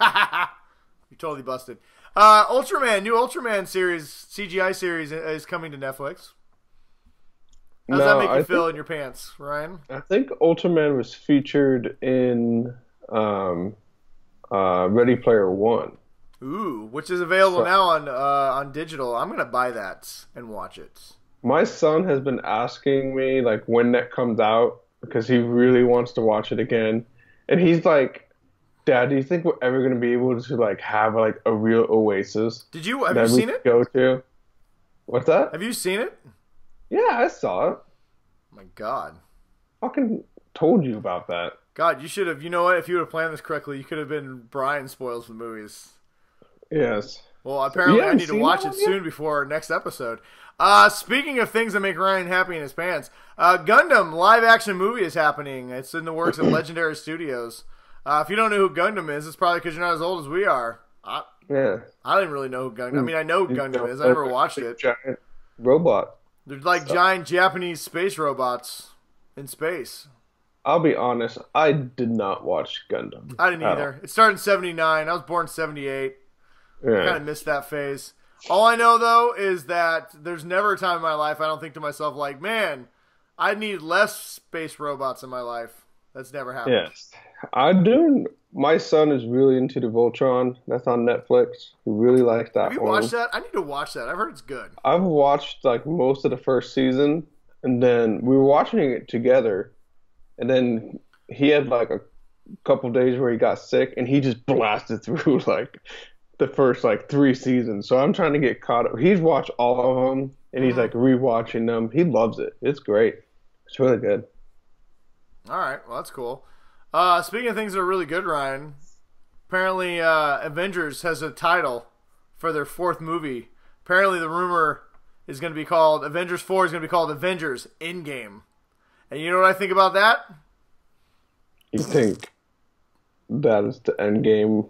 You totally busted. Ultraman, new Ultraman series, CGI series is coming to Netflix. How does that make you feel in your pants, Ryan? I think Ultraman was featured in Ready Player One. Ooh, which is available now on digital. I'm gonna buy that and watch it. My son has been asking me like when that comes out because he really wants to watch it again, and he's like, "Dad, do you think we're ever gonna be able to like have like a real oasis?" Have you seen it? Go to. What's that? Have you seen it? Yeah, I saw it. Oh my God. Fucking told you about that. God, you should have. You know what? If you would have planned this correctly, you could have been Brian spoils for the movies. Yes. Well, apparently I need to watch it soon before our next episode. Speaking of things that make Ryan happy in his pants, Gundam live-action movie is happening. It's in the works of Legendary Studios. If you don't know who Gundam is, it's probably because you're not as old as we are. Yeah. I didn't really know who Gundam. I mean, I know who Gundam is. I never watched it. Giant robot. They're like giant Japanese space robots in space. I'll be honest, I did not watch Gundam. I didn't either. It started in 79. I was born in 78. Yeah. I kind of missed that phase. All I know, though, is that there's never a time in my life I don't think to myself, like, man, I need less space robots in my life. That's never happened. Yes. I do. My son is really into the Voltron. That's on Netflix. He really likes that one. Have you watched that? I need to watch that. I've heard it's good. I've watched like most of the first season, and then we were watching it together, and then he had like a couple days where he got sick, and he just blasted through like the first like 3 seasons. So I'm trying to get caught up. He's watched all of them, and he's like rewatching them. He loves it. It's great. It's really good. All right. Well, that's cool. Speaking of things that are really good, Ryan, apparently Avengers has a title for their 4th movie. Apparently the rumor is going to be called, Avengers 4 is going to be called Avengers Endgame. And you know what I think about that? You think that is the end game?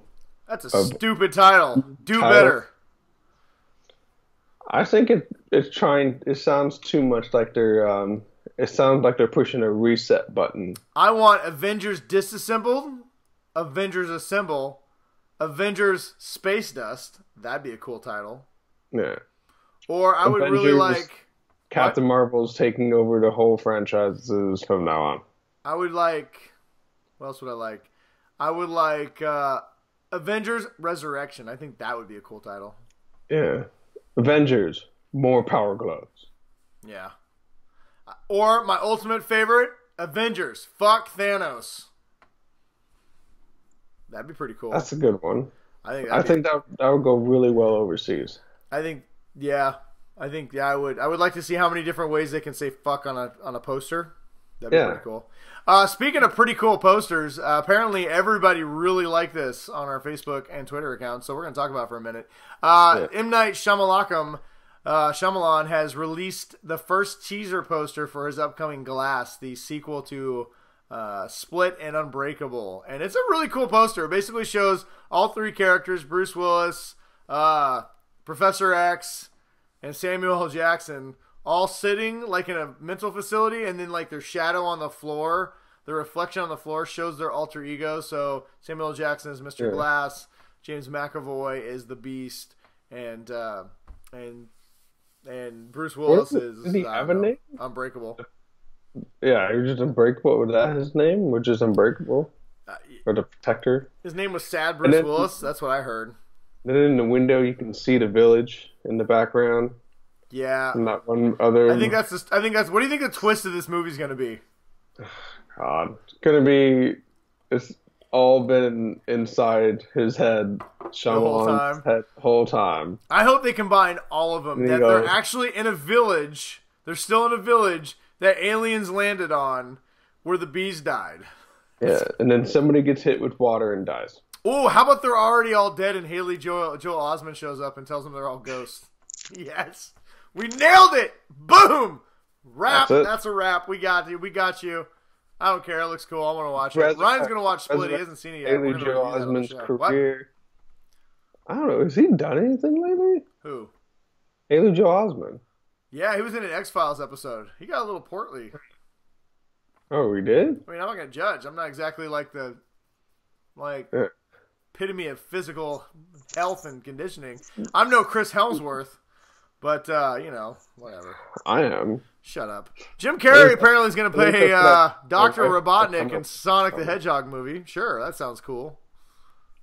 That's a stupid title. Do better. I think it sounds too much like they're it sounds like they're pushing a reset button. I want Avengers Disassembled, Avengers Assemble, Avengers Space Dust. That'd be a cool title. Yeah. Or I would really like Captain Marvel's taking over the whole franchises from now on. I would like, what else would I like? I would like Avengers Resurrection. I think that would be a cool title. Yeah. Avengers, more power gloves. Yeah. Or my ultimate favorite, Avengers, fuck Thanos. That'd be pretty cool. That's a good one. I think that would go really well overseas. I think I would like to see how many different ways they can say fuck on a poster. That'd be pretty cool. Speaking of pretty cool posters, apparently everybody really liked this on our Facebook and Twitter accounts, so we're going to talk about it for a minute. M. Night Shyamalan has released the first teaser poster for his upcoming Glass, the sequel to Split and Unbreakable. And it's a really cool poster. It basically shows all three characters, Bruce Willis, Professor X, and Samuel L. Jackson, all sitting like in a mental facility, and then like their shadow on the floor, the reflection on the floor shows their alter ego. So Samuel L. Jackson is Mr. Glass, James McAvoy is the Beast, and Bruce Willis did he have a name? Unbreakable. Yeah, he was just Unbreakable. Was that his name? Which is Unbreakable? Or the Protector? His name was Sad Bruce Willis. That's what I heard. Then in the window you can see the village in the background. Yeah. And that one other. I think that's. What do you think the twist of this movie is going to be? God, it's gonna be. It's all been inside his head, Shyamalan's head, the whole time. I hope they combine all of them. That they're actually in a village. They're still in a village that aliens landed on, where the bees died. Yeah, and then somebody gets hit with water and dies. Oh, how about they're already all dead and Haley Joel Osment shows up and tells them they're all ghosts? Yes. We nailed it! Boom! Wrap. That's a wrap. We got you. We got you. I don't care. It looks cool. I want to watch it. Ryan's going to watch Split. He hasn't seen it yet. Haley Joel Osment's career. What? I don't know. Has he done anything lately? Who? Haley Joel Osment. Yeah, he was in an X-Files episode. He got a little portly. Oh, he did? I mean, I'm not going to judge. I'm not exactly like the epitome of physical health and conditioning. I'm no Chris Hemsworth, but, whatever. I am. Shut up. Jim Carrey apparently is going to play Dr. Robotnik in Sonic the Hedgehog movie. Sure, that sounds cool.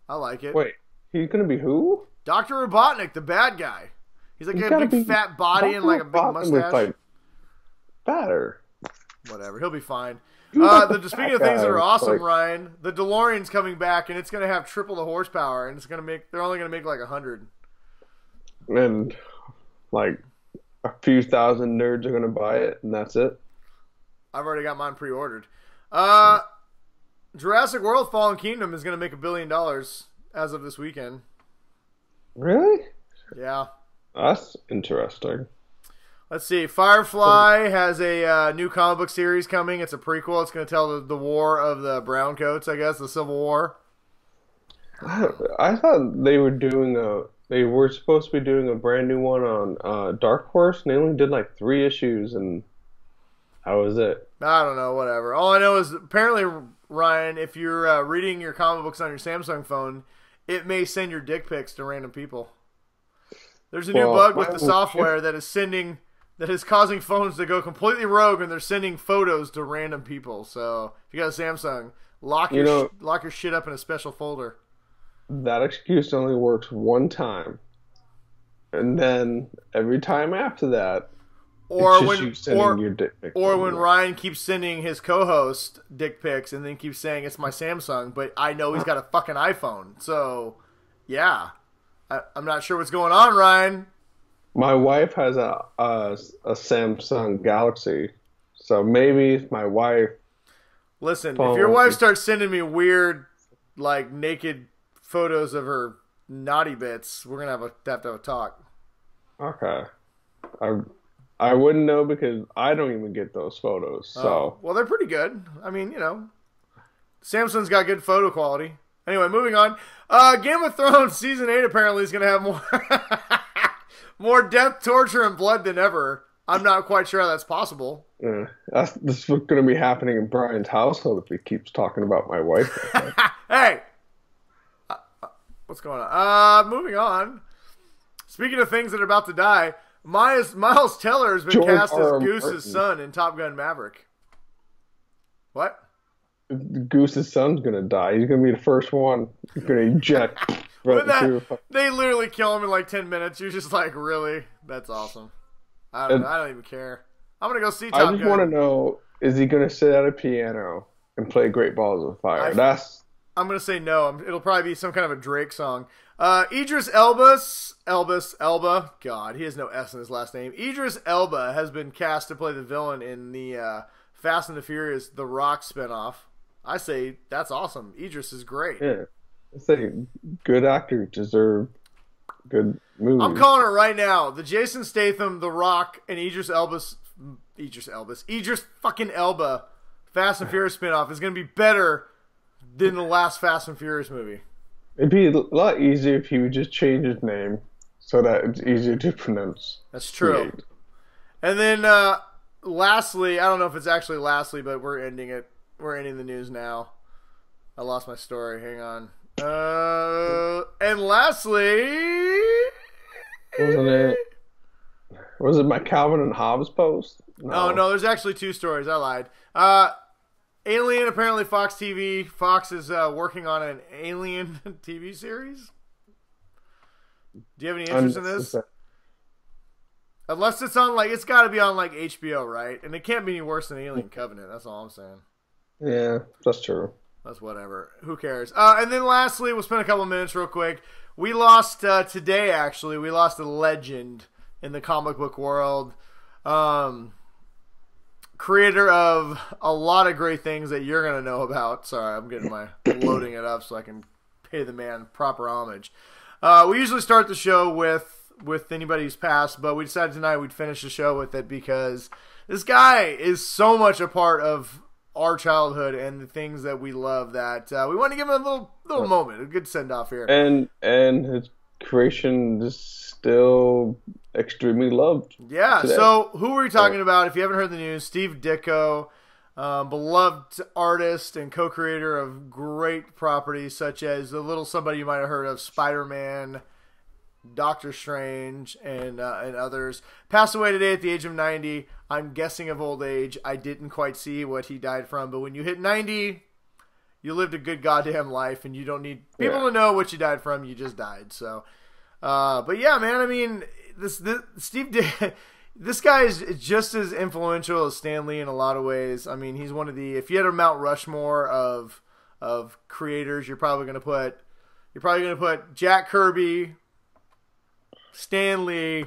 I like it. Wait, he's going to be who? Dr. Robotnik, the bad guy. He's like a big fat body and like a big mustache. Like fatter. Whatever, he'll be fine. Speaking of things that are awesome, Ryan, the DeLorean's coming back and it's going to have triple the horsepower, and they're only going to make like 100. And like a few thousand nerds are going to buy it, and that's it. I've already got mine pre-ordered. Jurassic World: Fallen Kingdom is going to make $1 billion as of this weekend. Really? Yeah. That's interesting. Let's see. Firefly has a new comic book series coming. It's a prequel. It's going to tell the war of the Browncoats, I guess, the Civil War. I thought they were supposed to be doing a brand new one on Dark Horse, and they only did like 3 issues, and how was it? I don't know, whatever. All I know is apparently, Ryan, if you're reading your comic books on your Samsung phone, it may send your dick pics to random people. There's a new bug with the software that is causing phones to go completely rogue, and they're sending photos to random people. So if you got a Samsung, lock your shit up in a special folder. That excuse only works one time, and then every time after that, or your dick pic. Or when Ryan keeps sending his co-host dick pics, and then keeps saying it's my Samsung, but I know he's got a fucking iPhone. So yeah. I'm not sure what's going on, Ryan. My wife has a Samsung Galaxy, so maybe my wife. Listen, if your wife starts sending me weird, like naked photos of her naughty bits, we're gonna have to have a talk. Okay, I wouldn't know because I don't even get those photos. So well, they're pretty good. I mean, Samsung's got good photo quality. Anyway, moving on. Game of Thrones Season 8 apparently is going to have more death, torture, and blood than ever. I'm not quite sure how that's possible. Yeah, this is going to be happening in Brian's household if he keeps talking about my wife. Hey! What's going on? Moving on. Speaking of things that are about to die, Miles Teller has been cast as Goose's son in Top Gun Maverick. What? Goose's son's gonna die. He's gonna be the first one. He's gonna eject right through. They literally kill him in like 10 minutes. You're just like, really? That's awesome. I don't even care. I'm gonna go see Top Gun. I just want to know: is he gonna sit at a piano and play Great Balls of Fire? I'm gonna say no. It'll probably be some kind of a Drake song. Idris Elba. God, he has no S in his last name. Idris Elba has been cast to play the villain in the Fast and the Furious The Rock spinoff. I say that's awesome. Idris is great. Yeah, I say good actors deserve good movies. I'm calling it right now. The Jason Statham, The Rock, and Idris fucking Elba Fast and Furious spinoff is gonna be better than the last Fast and Furious movie. It'd be a lot easier if he would just change his name so that it's easier to pronounce. That's true. And then lastly, I don't know if it's actually lastly, but we're ending it. We're ending the news now. I lost my story. Hang on. And lastly... Was it my Calvin and Hobbes post? No. Oh, no, there's actually two stories. I lied. Alien, apparently Fox TV. Fox is working on an Alien TV series. Do you have any interest in this? Unless it's on, like, it's got to be on, like, HBO, right? And it can't be any worse than Alien Covenant. That's all I'm saying. Yeah, that's true. That's whatever. Who cares? And then lastly, we'll spend a couple minutes real quick. We lost, today, actually, we lost a legend in the comic book world. Creator of a lot of great things that you're going to know about. Sorry, I'm getting loading it up so I can pay the man proper homage. We usually start the show with anybody who's passed, but we decided tonight we'd finish the show with it because this guy is so much a part of our childhood and the things that we love that we want to give him a little moment, a good send-off here. And his creation is still extremely loved. Yeah, today. So who are we talking about? If you haven't heard the news, Steve Ditko, beloved artist and co-creator of great properties such as a little somebody you might have heard of, Spider-Man, Doctor Strange, and others. Passed away today at the age of 90. I'm guessing of old age. I didn't quite see what he died from, but when you hit 90, you lived a good goddamn life, and you don't need people to know what you died from. You just died. So, but yeah, man. I mean, this guy is just as influential as Stan Lee in a lot of ways. I mean, he's one of the. If you had a Mount Rushmore of creators, you're probably gonna put Jack Kirby, Stan Lee,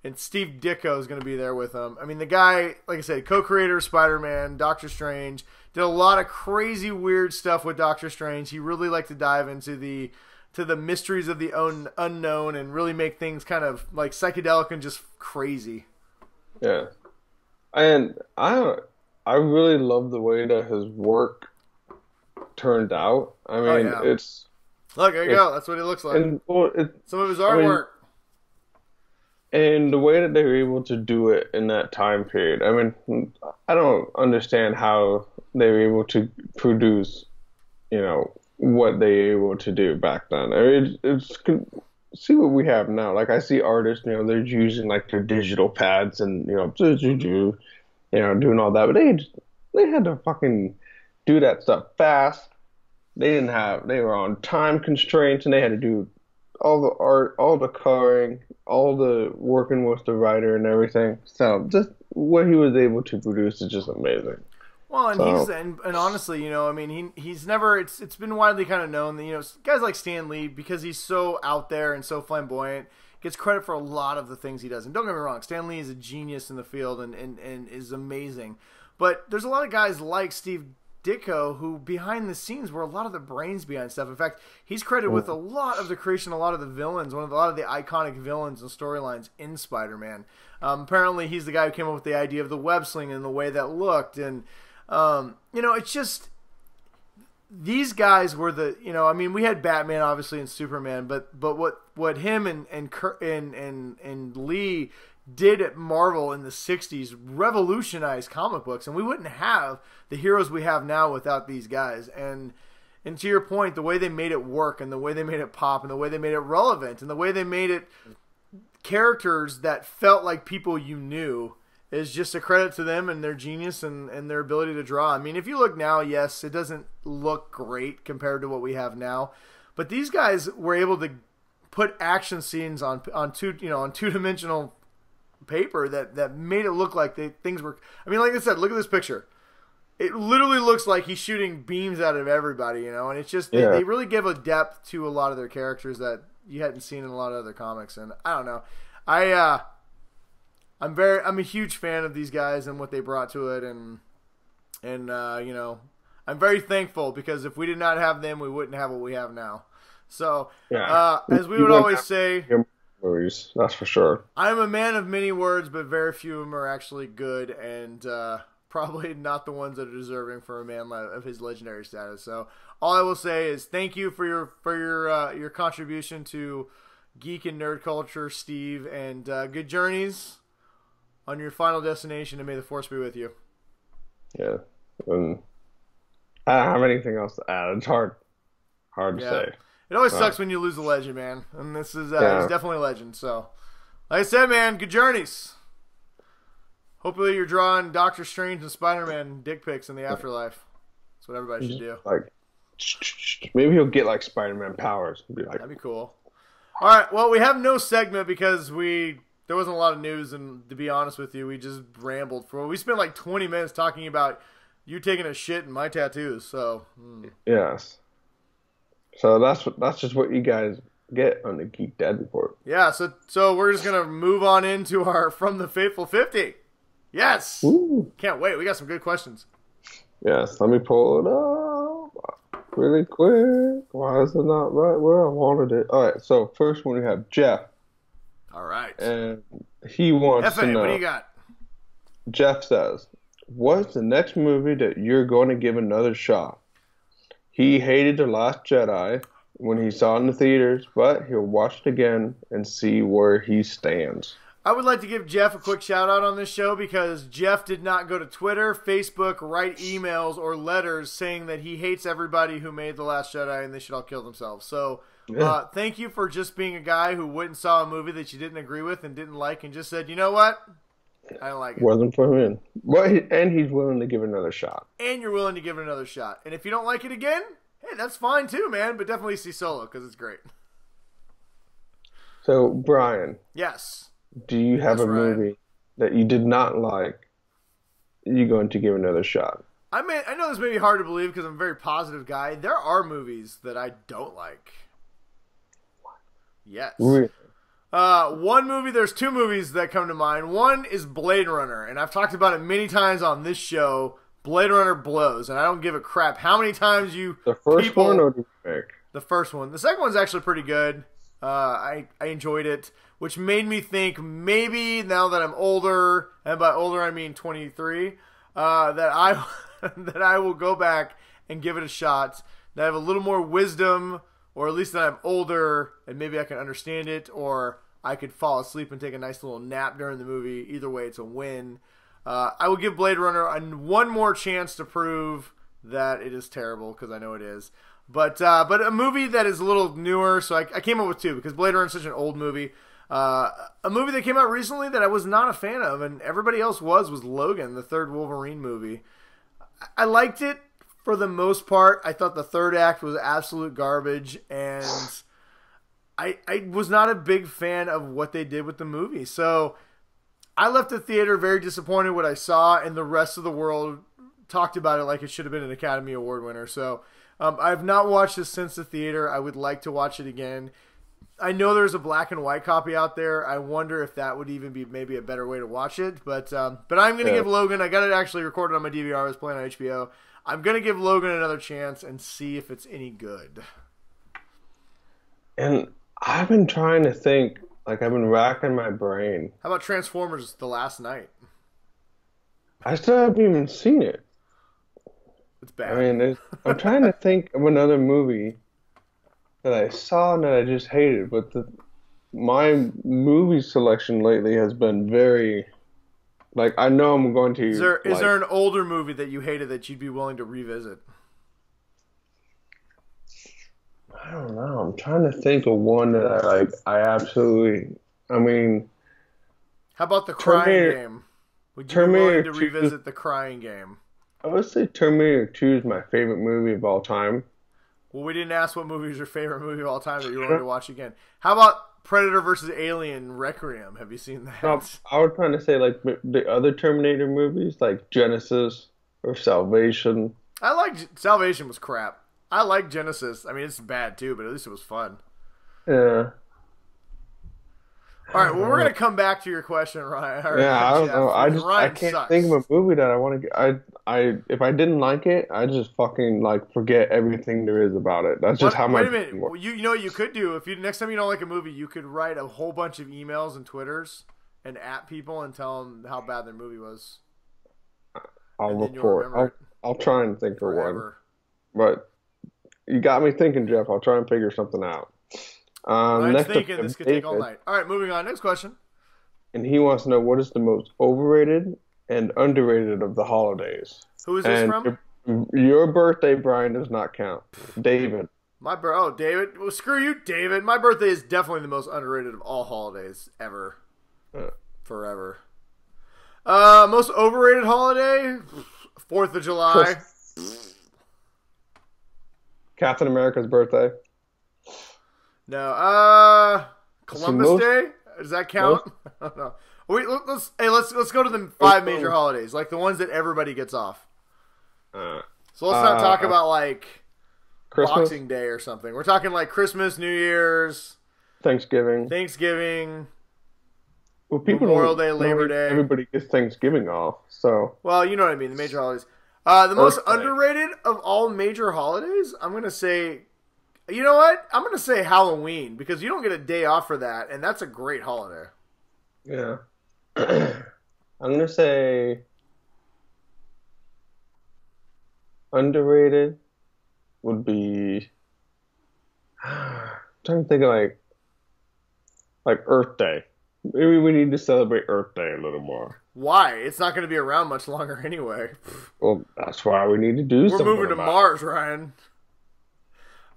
and Steve Ditko is going to be there with him. I mean, the guy, like I said, co-creator of Spider-Man, Doctor Strange, did a lot of crazy, weird stuff with Doctor Strange. He really liked to dive into the mysteries of the unknown and really make things kind of like psychedelic and just crazy. Yeah, and I really love the way that his work turned out. I mean, it's look, there you go. That's what it looks like. And, some of his artwork. And the way that they were able to do it in that time period, I mean, I don't understand how they were able to produce, what they were able to do back then. I mean, see what we have now. Like, I see artists, they're using, like, their digital pads and, doing all that. But they had to fucking do that stuff fast. They were on time constraints, and they had to do all the art, all the coloring, all the working with the writer and everything. So just what he was able to produce is just amazing. Well, and and honestly, I mean, he's never. It's been widely kind of known that guys like Stan Lee, because he's so out there and so flamboyant, gets credit for a lot of the things he does. And don't get me wrong, Stan Lee is a genius in the field and is amazing. But there's a lot of guys like Steve Ditko, who behind the scenes were a lot of the brains behind stuff. In fact, he's credited with a lot of the creation, a lot of the villains, a lot of the iconic villains and storylines in Spider-Man. Apparently, he's the guy who came up with the idea of the web sling and the way that looked. And, it's just, these guys were the, I mean, we had Batman, obviously, and Superman, but what him and Lee did at Marvel in the 60s revolutionized comic books, and we wouldn't have the heroes we have now without these guys. And to your point, the way they made it work, and the way they made it pop, and the way they made it relevant, and the way they made it characters that felt like people you knew, is just a credit to them and their genius and their ability to draw. I mean, if you look now, yes, it doesn't look great compared to what we have now, but these guys were able to put action scenes on two-dimensional paper that made it look like things were. I mean, like I said, look at this picture. It literally looks like he's shooting beams out of everybody, and it's just they really give a depth to a lot of their characters that you hadn't seen in a lot of other comics. And I don't know, I'm a huge fan of these guys and what they brought to it, and I'm very thankful because if we did not have them, we wouldn't have what we have now. So as we would always say, movies, that's for sure. I'm a man of many words, but very few of them are actually good, and probably not the ones that are deserving for a man of his legendary status. So all I will say is thank you for your contribution to geek and nerd culture, Steve, and good journeys on your final destination, and may the force be with you. Yeah, and I don't have anything else to add. It's hard to say. It always sucks when you lose a legend, man, and this is he's definitely a legend. So, like I said, man, good journeys. Hopefully you're drawing Doctor Strange and Spider-Man dick pics in the afterlife. That's what everybody should do. Like, maybe he'll get like Spider-Man powers. And be like, that'd be cool. All right, well, we have no segment because there wasn't a lot of news, and to be honest with you, we just rambled we spent like 20 minutes talking about you taking a shit and my tattoos. So yes. So that's just what you guys get on the Geek Dad Report. Yeah, so we're just gonna move on into our From the Faithful 50. Yes. Ooh. Can't wait. We got some good questions. Yes, let me pull it up really quick. Why is it not right where I wanted it? All right, so first one we have Jeff. All right. And he wants to know. What do you got? Jeff says, what's the next movie that you're going to give another shot? He hated The Last Jedi when he saw it in the theaters, but he'll watch it again and see where he stands. I would like to give Jeff a quick shout out on this show because Jeff did not go to Twitter, Facebook, write emails, or letters saying that he hates everybody who made The Last Jedi and they should all kill themselves. So thank you for just being a guy who went and saw a movie that you didn't agree with and didn't like and just said, you know what? I don't like it. Wasn't for him. Well, and he's willing to give it another shot. And you're willing to give it another shot. And if you don't like it again, hey, that's fine too, man. But definitely see Solo because it's great. So, Brian. Yes. Do you have a movie that you did not like you're going to give another shot? I know this may be hard to believe because I'm a very positive guy. There are movies that I don't like. Yes. Really? One movie, there's two movies that come to mind. One is Blade Runner, and I've talked about it many times on this show. Blade Runner blows, and I don't give a crap how many times you... The first one or the remake? The first one. The second one's actually pretty good. I enjoyed it, which made me think maybe now that I'm older, and by older I mean 23, that I will go back and give it a shot. That I have a little more wisdom, or at least that I'm older, and maybe I can understand it, or I could fall asleep and take a nice little nap during the movie. Either way, it's a win. I will give Blade Runner one more chance to prove that it is terrible, because I know it is. But a movie that is a little newer, so I came up with two, because Blade Runner is such an old movie. A movie that came out recently that I was not a fan of, and everybody else was Logan, the third Wolverine movie. I liked it for the most part. I thought the third act was absolute garbage, and I was not a big fan of what they did with the movie. So I left the theater very disappointed what I saw, and the rest of the world talked about it like it should have been an Academy Award winner. So I've not watched this since the theater. I would like to watch it again. I know there's a black and white copy out there. I wonder if that would even be maybe a better way to watch it. But I'm going to give Logan, I got it actually recorded on my DVR. I was playing on HBO. I'm going to give Logan another chance and see if it's any good. And I've been trying to think, like I've been racking my brain. How about Transformers The Last Night? I still haven't even seen it. It's bad. I mean, I'm trying to think of another movie that I saw and that I just hated, but my movie selection lately has been very, like, I know I'm going to... Is there an older movie that you hated that you'd be willing to revisit? I don't know. I'm trying to think of one that I absolutely... I mean... How about The Crying Game? Would you be willing Terminator to 2. revisit The Crying Game? I would say Terminator 2 is my favorite movie of all time. Well, we didn't ask what movie is your favorite movie of all time that you're willing to watch again. How about Predator versus Alien Requiem? Have you seen that? No, I was trying to say like the other Terminator movies, like Genesis or Salvation. I like Salvation was crap. I like Genesis. I mean, it's bad too, but at least it was fun. Yeah. All right, well, we're gonna come back to your question, Ryan. Or Yeah, I don't Jeff. know. I can't sucks. think of a movie that I want to. If I didn't like it, I just fucking like forget everything there is about it. That's just how my Wait a minute. brain works. Well, you know what you could do if you next time you don't like a movie, you could write a whole bunch of emails and Twitters and at people and tell them how bad their movie was. I'll And then look you'll for it. remember I'll try and think of one. forever. But you got me thinking, Jeff. I'll try and figure something out. I'm Next up, thinking this could take all David, night. All right, moving on. Next question. and he wants to know what is the most overrated and underrated of the holidays. Who is this And from? your birthday, Brian, does not count. David. David. Well, screw you, David. My birthday is definitely the most underrated of all holidays ever. Forever. Most overrated holiday? 4th of July. Captain America's birthday. No. Columbus Day? Does that count? I don't know. Wait, let's go to the 5 major holidays, like the ones that everybody gets off. So let's not talk about like Christmas? Boxing Day or something. We're talking like Christmas, New Year's, Thanksgiving. Well, people Memorial don't Day, Labor Day. Everybody gets Thanksgiving off, so. Well, you know what I mean, the major holidays. The most Birthday. underrated of all major holidays, I'm going to say, you know what? I'm going to say Halloween, because you don't get a day off for that, and that's a great holiday. Yeah. I'm going to say underrated would be, I'm trying to think of like Earth Day. Maybe we need to celebrate Earth Day a little more. Why? It's not going to be around much longer anyway. Well, that's why we need to do something. We're moving to Mars, Ryan.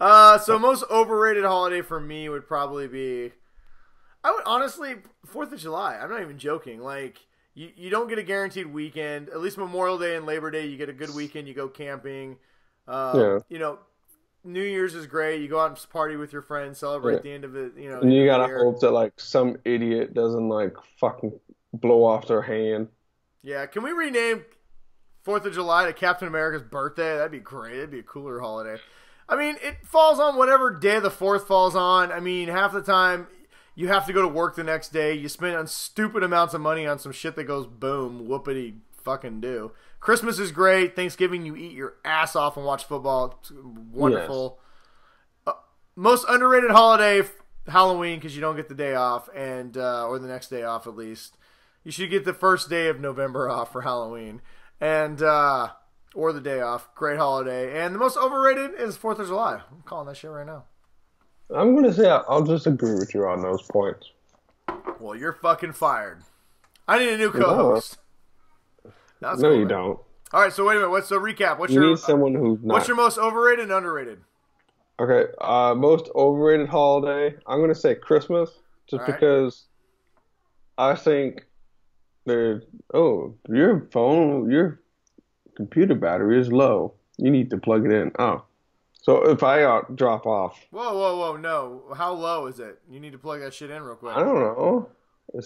So most overrated holiday for me would probably be, I would honestly, 4th of July. I'm not even joking. Like, you don't get a guaranteed weekend. At least Memorial Day and Labor Day, you get a good weekend. You go camping. You know, New Year's is great. You go out and party with your friends, celebrate the end of it. You know, and you gotta hope that like some idiot doesn't like fucking blow off their hand. Yeah, can we rename 4th of July to Captain America's birthday? That'd be great. That'd be a cooler holiday. I mean, it falls on whatever day the 4th falls on. I mean, half the time you have to go to work the next day. You spend stupid amounts of money on some shit that goes boom, whoopity fucking do. Christmas is great. Thanksgiving, you eat your ass off and watch football. It's wonderful. Yes. Most underrated holiday, Halloween, because you don't get the day off, and or the next day off at least. You should get the first day of November off for Halloween, and or the day off. Great holiday. And the most overrated is 4th of July. I'm calling that shit right now. I'm gonna say I'll just agree with you on those points. Well, you're fucking fired. I need a new co-host. No, you don't. All right, so wait a minute. What's the recap? You need someone who's not. What's your most overrated and underrated? Okay, most overrated holiday. I'm gonna say Christmas, just because I think there's. Oh, your computer battery is low. You need to plug it in. Oh, so if I drop off. Whoa, no. How low is it? You need to plug that shit in real quick. I don't know. It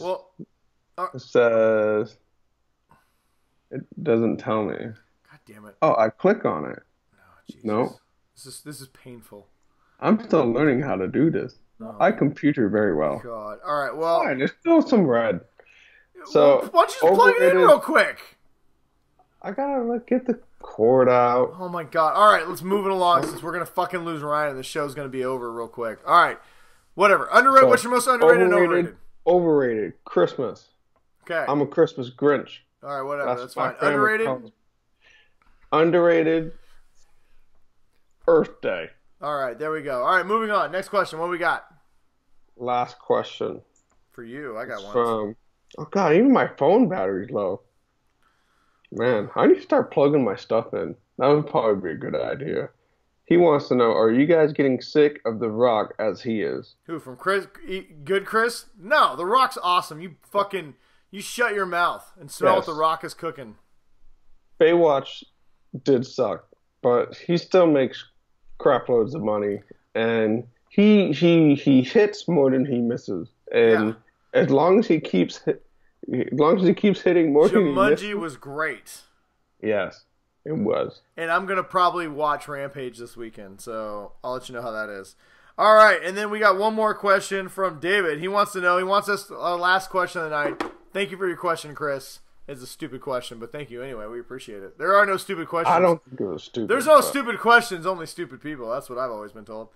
says. It doesn't tell me. God damn it. Oh, I click on it. No. This is painful. I'm still learning how to do this. Oh, I computer very well. God. All right, well. Fine, there's still some red. So, why don't you just plug it in real quick? I gotta get the cord out. Oh my God. All right, let's move it along since we're going to fucking lose Ryan and the show's going to be over real quick. All right. Whatever. Underrated. What's your most underrated and overrated? Overrated. Christmas. Okay. I'm a Christmas Grinch. All right, whatever. That's fine. Underrated. Earth Day. All right, there we go. All right, moving on. Next question. What we got? Last question. For you, I got one. Oh God, even my phone battery's low. Man, I need to start plugging my stuff in. That would probably be a good idea. He wants to know, are you guys getting sick of The Rock as he is? Who, from Chris? Good Chris? No, The Rock's awesome. You shut your mouth and smell what Yes. the Rock is cooking. Baywatch did suck, but he still makes crap loads of money, and he hits more than he misses, and Yeah. as long as he keeps hitting more than he Jumanji misses, was great. yes, it was. And I'm going to probably watch Rampage this weekend, so I'll let you know how that is. All right, and then we got one more question from David. He wants us, our last question of the night. Thank you for your question, Chris. It's a stupid question, but thank you anyway. We appreciate it. There are no stupid questions. I don't think it was stupid. There's no stupid questions, only stupid people. That's what I've always been told.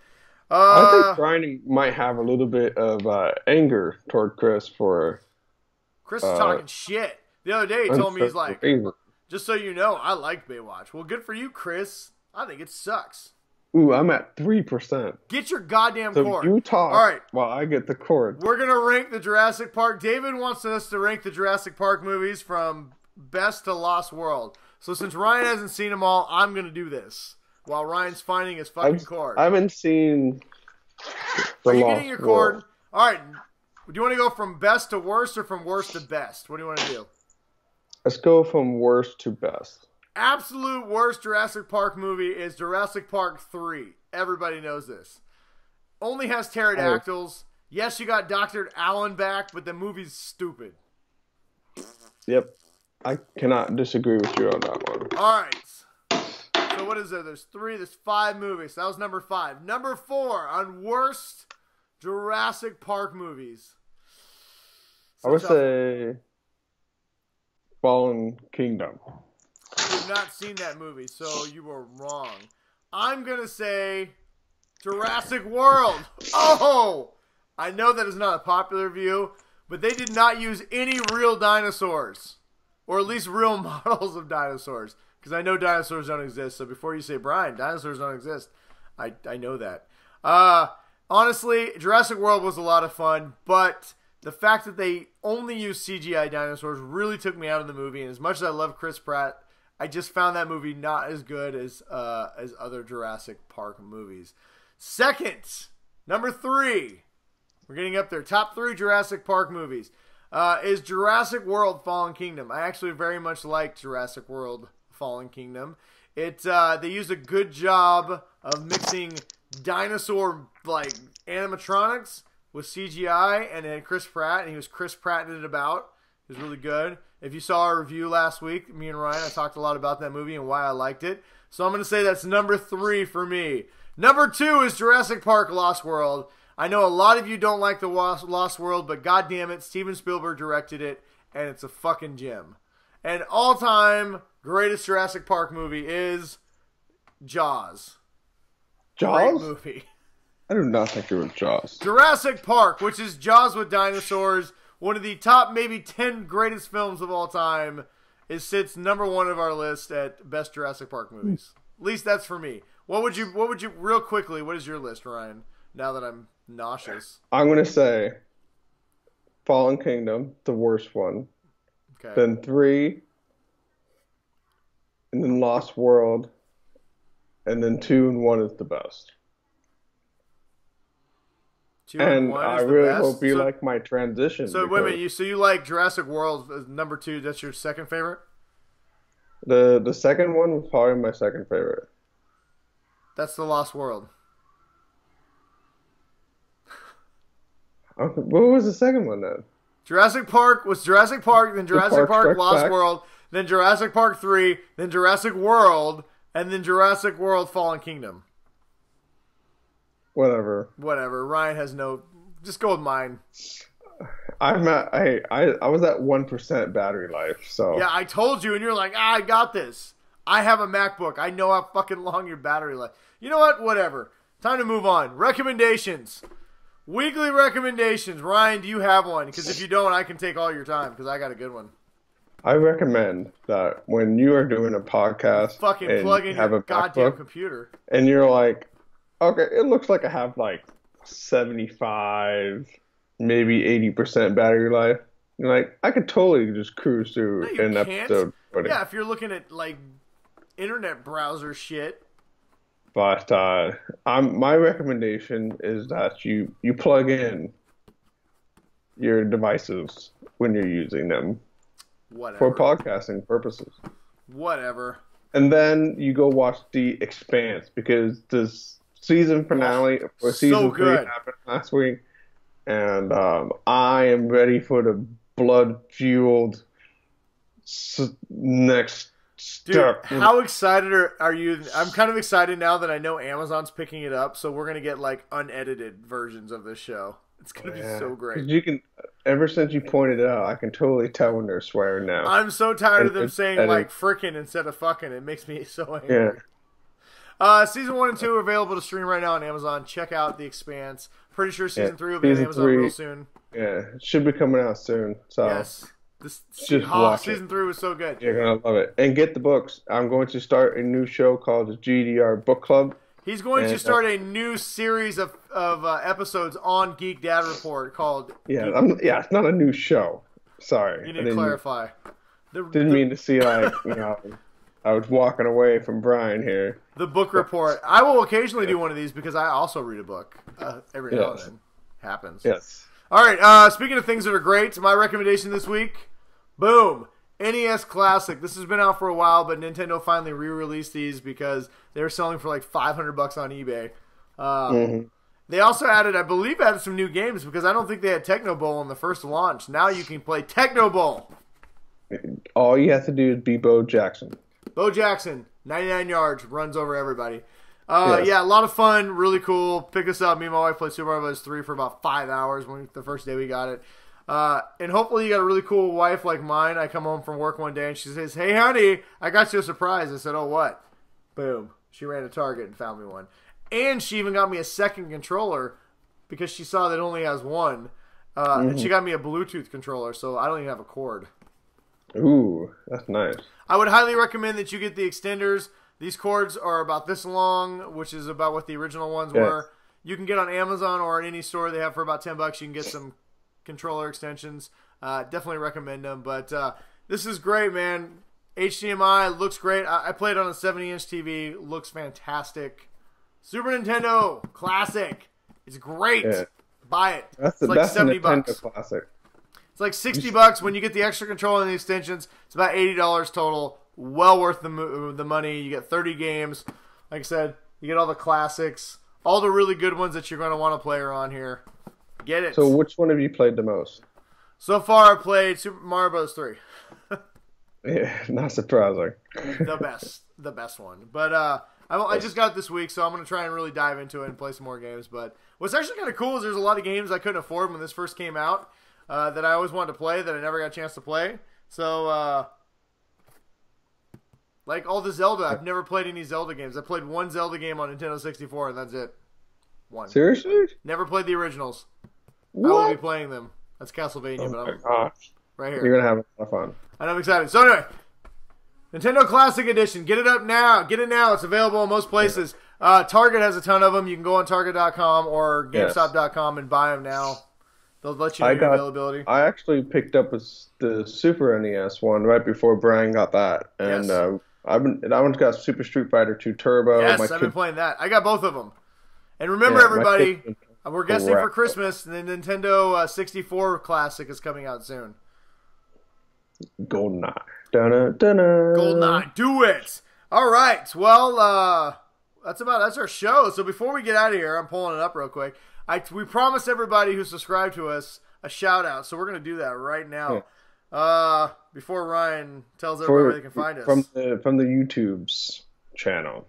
I think Brian might have a little bit of anger toward Chris for... Chris is talking shit. The other day he told me, he's like, just so you know, I like Baywatch. Well, good for you, Chris. I think it sucks. Ooh, I'm at 3%. Get your goddamn So cord. you talk All right. while I get the cord. We're going to rank the Jurassic Park. David wants us to rank the Jurassic Park movies from best to Lost World. So since Ryan hasn't seen them all, I'm going to do this while Ryan's finding his fucking cord. I haven't seen the Are you Lost getting your World. cord? All right. Do you want to go from best to worst or from worst to best? What do you want to do? Let's go from worst to best. Absolute worst Jurassic Park movie is Jurassic Park 3. Everybody knows this. Only has pterodactyls. Yes, you got Dr. Allen back, but the movie's stupid. Yep. I cannot disagree with you on that one. All right. So what is there? There's 5 movies. That was number 5. Number 4 on worst Jurassic Park movies. I would say Fallen Kingdom. You've not seen that movie, so you were wrong. I'm going to say Jurassic World. Oh! I know that is not a popular view, but they did not use any real dinosaurs. Or at least real models of dinosaurs. Because I know dinosaurs don't exist, so before you say, Brian, dinosaurs don't exist, I know that. Honestly, Jurassic World was a lot of fun, but the fact that they only used CGI dinosaurs really took me out of the movie, and as much as I love Chris Pratt, I just found that movie not as good as other Jurassic Park movies. Second, number 3, we're getting up there. Top 3 Jurassic Park movies is Jurassic World: Fallen Kingdom. I actually very much like Jurassic World: Fallen Kingdom. They used a good job of mixing dinosaur like animatronics with CGI, and then Chris Pratt, and he was Chris Pratting it about. It was really good. If you saw our review last week, me and Ryan, I talked a lot about that movie and why I liked it. So I'm going to say that's number 3 for me. Number 2 is Jurassic Park: Lost World. I know a lot of you don't like the Lost World, but goddamn it, Steven Spielberg directed it, and it's a fucking gem. And all-time greatest Jurassic Park movie is Jaws. Great Jaws? movie. I do not think it was Jaws. Jurassic Park, which is Jaws with dinosaurs, one of the top maybe 10 greatest films of all time, sits number 1 of our list at best Jurassic Park movies. At least that's for me. What would you real quickly, what is your list, Ryan? Now that I'm nauseous. I'm going to say Fallen Kingdom, the worst one. Okay. Then 3, and then Lost World, and then 2 and 1 is the best. 2 and 1 I is the really best? hope you like my transition. So wait a minute, you like Jurassic World as number 2, that's your second favorite? The second one was probably my second favorite. That's the Lost World. Okay, what was the second one then? Jurassic Park was Jurassic Park, then Jurassic Park Strikes Lost Back. World, then Jurassic Park 3, then Jurassic World, and then Jurassic World Fallen Kingdom. Whatever. Ryan has no... Just go with mine. I was at 1% battery life, so Yeah, I told you, and you're like, I got this. I have a MacBook. I know how fucking long your battery life. You know what? Whatever. Time to move on. Recommendations. Weekly recommendations. Ryan, do you have one? Because if you don't, I can take all your time, because I got a good one. I recommend that when you are doing a podcast Fucking and plug you in have your a goddamn MacBook, computer. and you're like, okay, it looks like I have like 75, maybe 80% battery life. You're like, I could totally just cruise through No, you an can't. episode. Yeah, if you're looking at, like, internet browser shit. But my recommendation is that you plug in your devices when you're using them Whatever. for podcasting purposes. Whatever. And then you go watch The Expanse because this season finale for season 3 happened last week, and I am ready for the blood-fueled next step. Dude, how excited are you? I'm kind of excited now that I know Amazon's picking it up, so we're gonna get like unedited versions of this show. It's gonna be so great. You can, ever since you pointed it out, I can totally tell when they're swearing now. I'm so tired of them saying like frickin' instead of fucking. It makes me so angry. Season 1 and 2 are available to stream right now on Amazon. Check out The Expanse. Pretty sure season 3 will be on Amazon real soon. Yeah, it should be coming out soon. So yes. Season 3 was so good. You're gonna love it. And get the books. I'm going to start a new show called the GDR Book Club. He's going to start a new series of episodes on Geek Dad Report called... it's not a new show. Sorry. You need to clarify. Didn't mean to see like, I was walking away from Brian here. The book report. I will occasionally do one of these because I also read a book every now and then. Happens. Yes. All right. Speaking of things that are great, my recommendation this week, boom, NES Classic. This has been out for a while, but Nintendo finally re-released these because they were selling for like $500 on eBay. They also added some new games because I don't think they had Techno Bowl in the first launch. Now you can play Techno Bowl. All you have to do is be Bo Jackson. Bo Jackson, 99 yards, runs over everybody. Yeah, a lot of fun, really cool. Pick us up. Me and my wife played Super Mario Bros. 3 for about 5 hours the first day we got it. And hopefully you got a really cool wife like mine. I come home from work one day and she says, "Hey, honey, I got you a surprise." I said, "Oh, what?" Boom. She ran to Target and found me one. And she even got me a second controller because she saw that it only has one. And she got me a Bluetooth controller, so I don't even have a cord. Ooh, that's nice. I would highly recommend that you get the extenders. These cords are about this long, which is about what the original ones were. You can get on Amazon or in any store they have for about $10. You can get some controller extensions. Definitely recommend them. But this is great, man. HDMI looks great. I played on a 70-inch TV. Looks fantastic. Super Nintendo Classic. It's great. Yeah. Buy it. That's like $70. Classic. It's like $60 when you get the extra controller and the extensions. It's about $80 total. Well worth the money. You get 30 games. Like I said, you get all the classics. All the really good ones that you're going to want to play are on here. Get it. So which one have you played the most? So far, I've played Super Mario Bros. 3. Yeah, not surprising. The best one. But I just got it this week, so I'm going to try and really dive into it and play some more games. But what's actually kind of cool is there's a lot of games I couldn't afford when this first came out that I always wanted to play that I never got a chance to play. So, like all the Zelda, I've never played any Zelda games. I played one Zelda game on Nintendo 64, and that's it. One. Seriously? Never played the originals. What? I will be playing them. That's Castlevania, but I'm right here. You're going to have a lot of fun. And I'm excited. So anyway, Nintendo Classic Edition. Get it up now. Get it now. It's available in most places. Target has a ton of them. You can go on Target.com or GameStop.com and buy them now. They'll let you know your availability. I actually picked up the Super NES one right before Brian got that. And that one's got Super Street Fighter 2 Turbo. Yes, I've been playing that. I got both of them. And remember, everybody, we're guessing for Christmas. The Nintendo 64 Classic is coming out soon. GoldenEye. GoldenEye. Do it. All right. Well, that's our show. So before we get out of here, I'm pulling it up real quick. We promised everybody who subscribed to us a shout out, so we're going to do that right now. Yeah. Before Ryan tells everybody where they can find us from the YouTube's channel.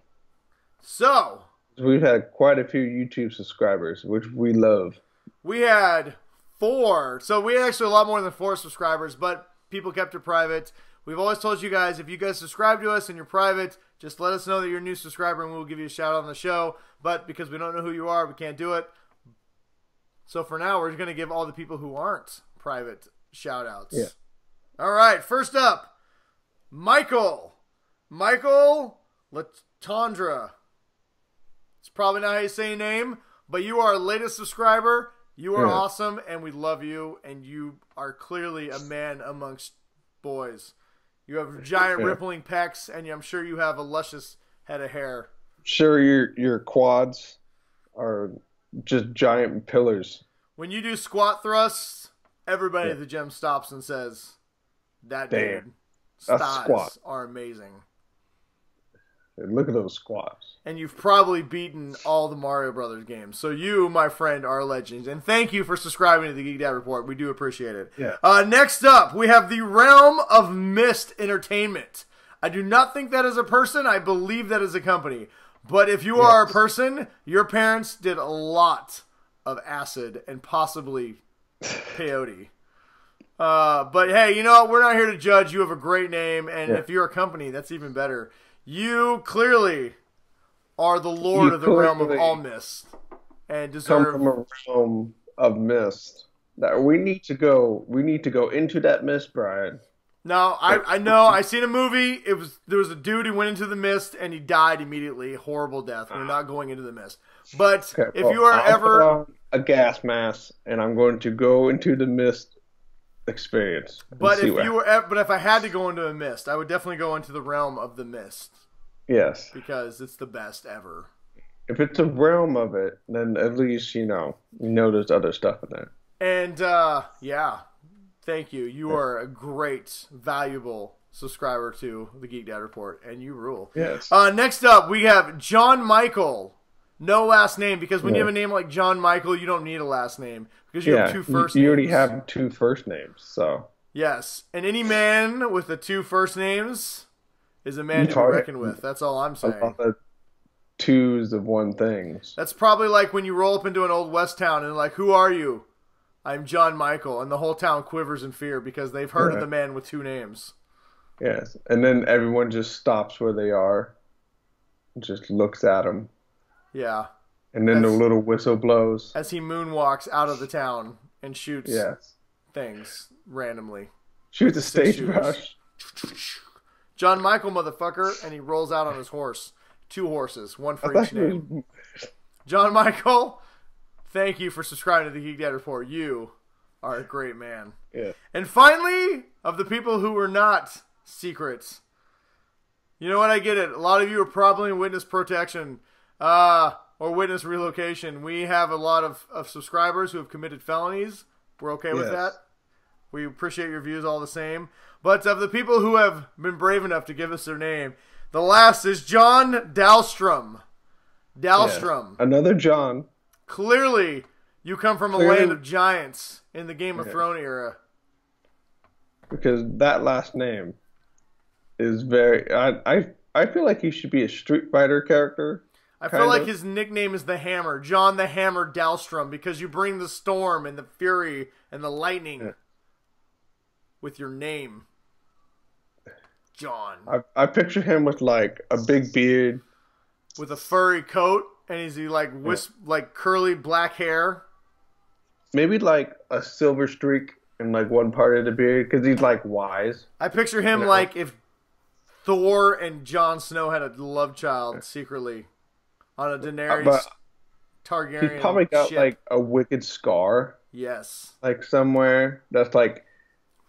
So we've had quite a few YouTube subscribers, which we love. We had 4, so we had actually a lot more than 4 subscribers, but people kept it private. We've always told you guys, if you guys subscribe to us and you're private, just let us know that you're a new subscriber and we'll give you a shout out on the show. But because we don't know who you are, we can't do it. So for now, we're going to give all the people who aren't private shout outs. Yeah. All right, first up, Michael Latondra. It's probably not how you say your name, but you are our latest subscriber. You are awesome, and we love you, and you are clearly a man amongst boys. You have giant rippling pecs, and I'm sure you have a luscious head of hair. Sure, your quads are just giant pillars. When you do squat thrusts, everybody at the gym stops and says, that Damn, dude, that's thighs squat. are amazing. Look at those squats. And you've probably beaten all the Mario Brothers games. So you, my friend, are legends. And thank you for subscribing to the Geek Dad Report. We do appreciate it. Yeah. Next up, we have the Realm of Mist Entertainment. I do not think that is a person. I believe that is a company. But if you are a person, your parents did a lot of acid and possibly peyote. But hey, you know what? We're not here to judge. You have a great name. And if you're a company, that's even better. You clearly are the lord of the realm of all mist, and deserve. Come from a realm of mist. That we need to go. We need to go into that mist, Brian. No, I know. I seen a movie. There was a dude who went into the mist and he died immediately. Horrible death. We're not going into the mist. But if you are I'll put on a gas mask and I'm going to go into the mist experience. But if I had to go into a mist, I would definitely go into the realm of the mist. Yes. Because it's the best ever. If it's a realm of it, then at least you know there's other stuff in there. And thank you. You are a great, valuable subscriber to the Geek Dad Report, and you rule. Yes. Next up, we have John Michael. No last name, because when you have a name like John Michael, you don't need a last name because you have two first names. You already have two first names, so. Yes, and any man with the two first names is a man to be reckoned with. That's all I'm saying. The twos of one things. That's probably like when you roll up into an old West town and like, who are you? I'm John Michael, and the whole town quivers in fear because they've heard of the man with two names. Yes, and then everyone just stops where they are, and just looks at him. Yeah. And then the little whistle blows. As he moonwalks out of the town and shoots things randomly. Shoots a sagebrush. John Michael, motherfucker, and he rolls out on his horse. Two horses, one for each name. John Michael, thank you for subscribing to the Geek Dad Report. You are a great man. Yeah. And finally, of the people who were not secrets, you know what? I get it. A lot of you are probably in witness protection. Or witness relocation. We have a lot of subscribers who have committed felonies. We're okay with that. We appreciate your views all the same. But of the people who have been brave enough to give us their name, the last is John Dahlstrom. Dahlstrom. Yes. Another John. Clearly, you come from a land of giants in the Game of Thrones era. Because that last name is very... I feel like he should be a Street Fighter character. I feel like his nickname is the Hammer. John the Hammer Dahlstrom, because you bring the storm and the fury and the lightning with your name. John. I picture him with like a big beard. With a furry coat, and he's like like curly black hair. Maybe like a silver streak in like one part of the beard, because he's like wise. I picture him like if Thor and Jon Snow had a love child secretly. On a Daenerys Targaryen He's probably got ship. like a wicked scar. Yes. Like somewhere that's like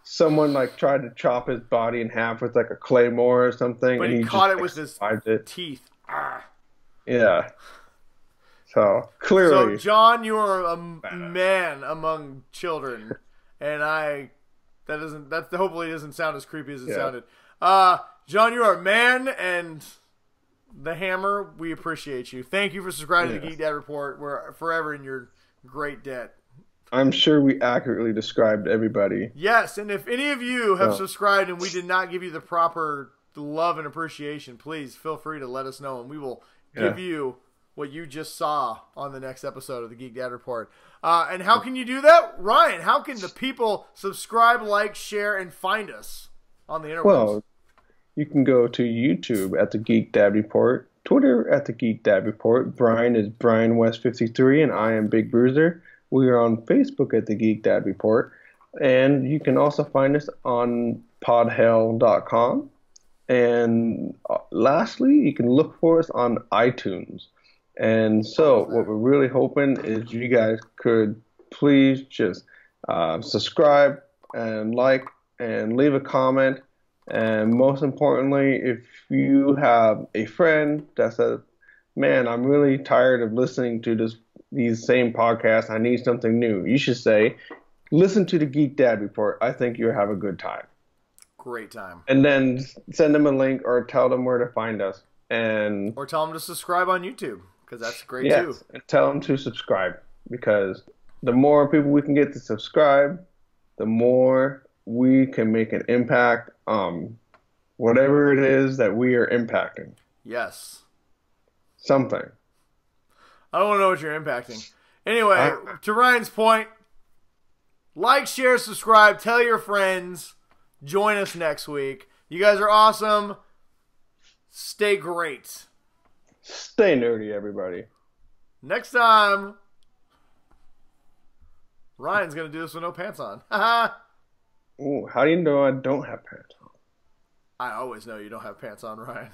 someone like tried to chop his body in half with like a claymore or something. But and he caught it with his teeth. Yeah. So clearly. So John, you are a man among children, and that hopefully doesn't sound as creepy as it sounded. John, you are a man, and the Hammer, we appreciate you. Thank you for subscribing to the Geek Dad Report. We're forever in your great debt. I'm sure we accurately described everybody. Yes, and if any of you have subscribed and we did not give you the proper love and appreciation, please feel free to let us know, and we will give you what you just saw on the next episode of the Geek Dad Report. And how can you do that? Ryan, how can the people subscribe, like, share, and find us on the interwebs? Well, you can go to YouTube at the Geek Dad Report, Twitter at the Geek Dad Report. Brian is Brian West 53, and I am Big Bruiser. We are on Facebook at the Geek Dad Report, and you can also find us on podhell.com. And lastly, you can look for us on iTunes. And so what we're really hoping is you guys could please just subscribe and like and leave a comment. And most importantly, if you have a friend that says, man, I'm really tired of listening to these same podcasts, I need something new, you should say, listen to the Geek Dad Report. I think you'll have a good time. Great time. And then send them a link or tell them where to find us. And or tell them to subscribe on YouTube, because that's great too. yes, and tell them to subscribe, because the more people we can get to subscribe, the more we can make an impact on whatever it is that we are impacting. Yes. Something. I don't want to know what you're impacting. Anyway, to Ryan's point, like, share, subscribe, tell your friends. Join us next week. You guys are awesome. Stay great. Stay nerdy, everybody. Next time, Ryan's going to do this with no pants on. Ooh, how do you know I don't have pants on? I always know you don't have pants on, Ryan.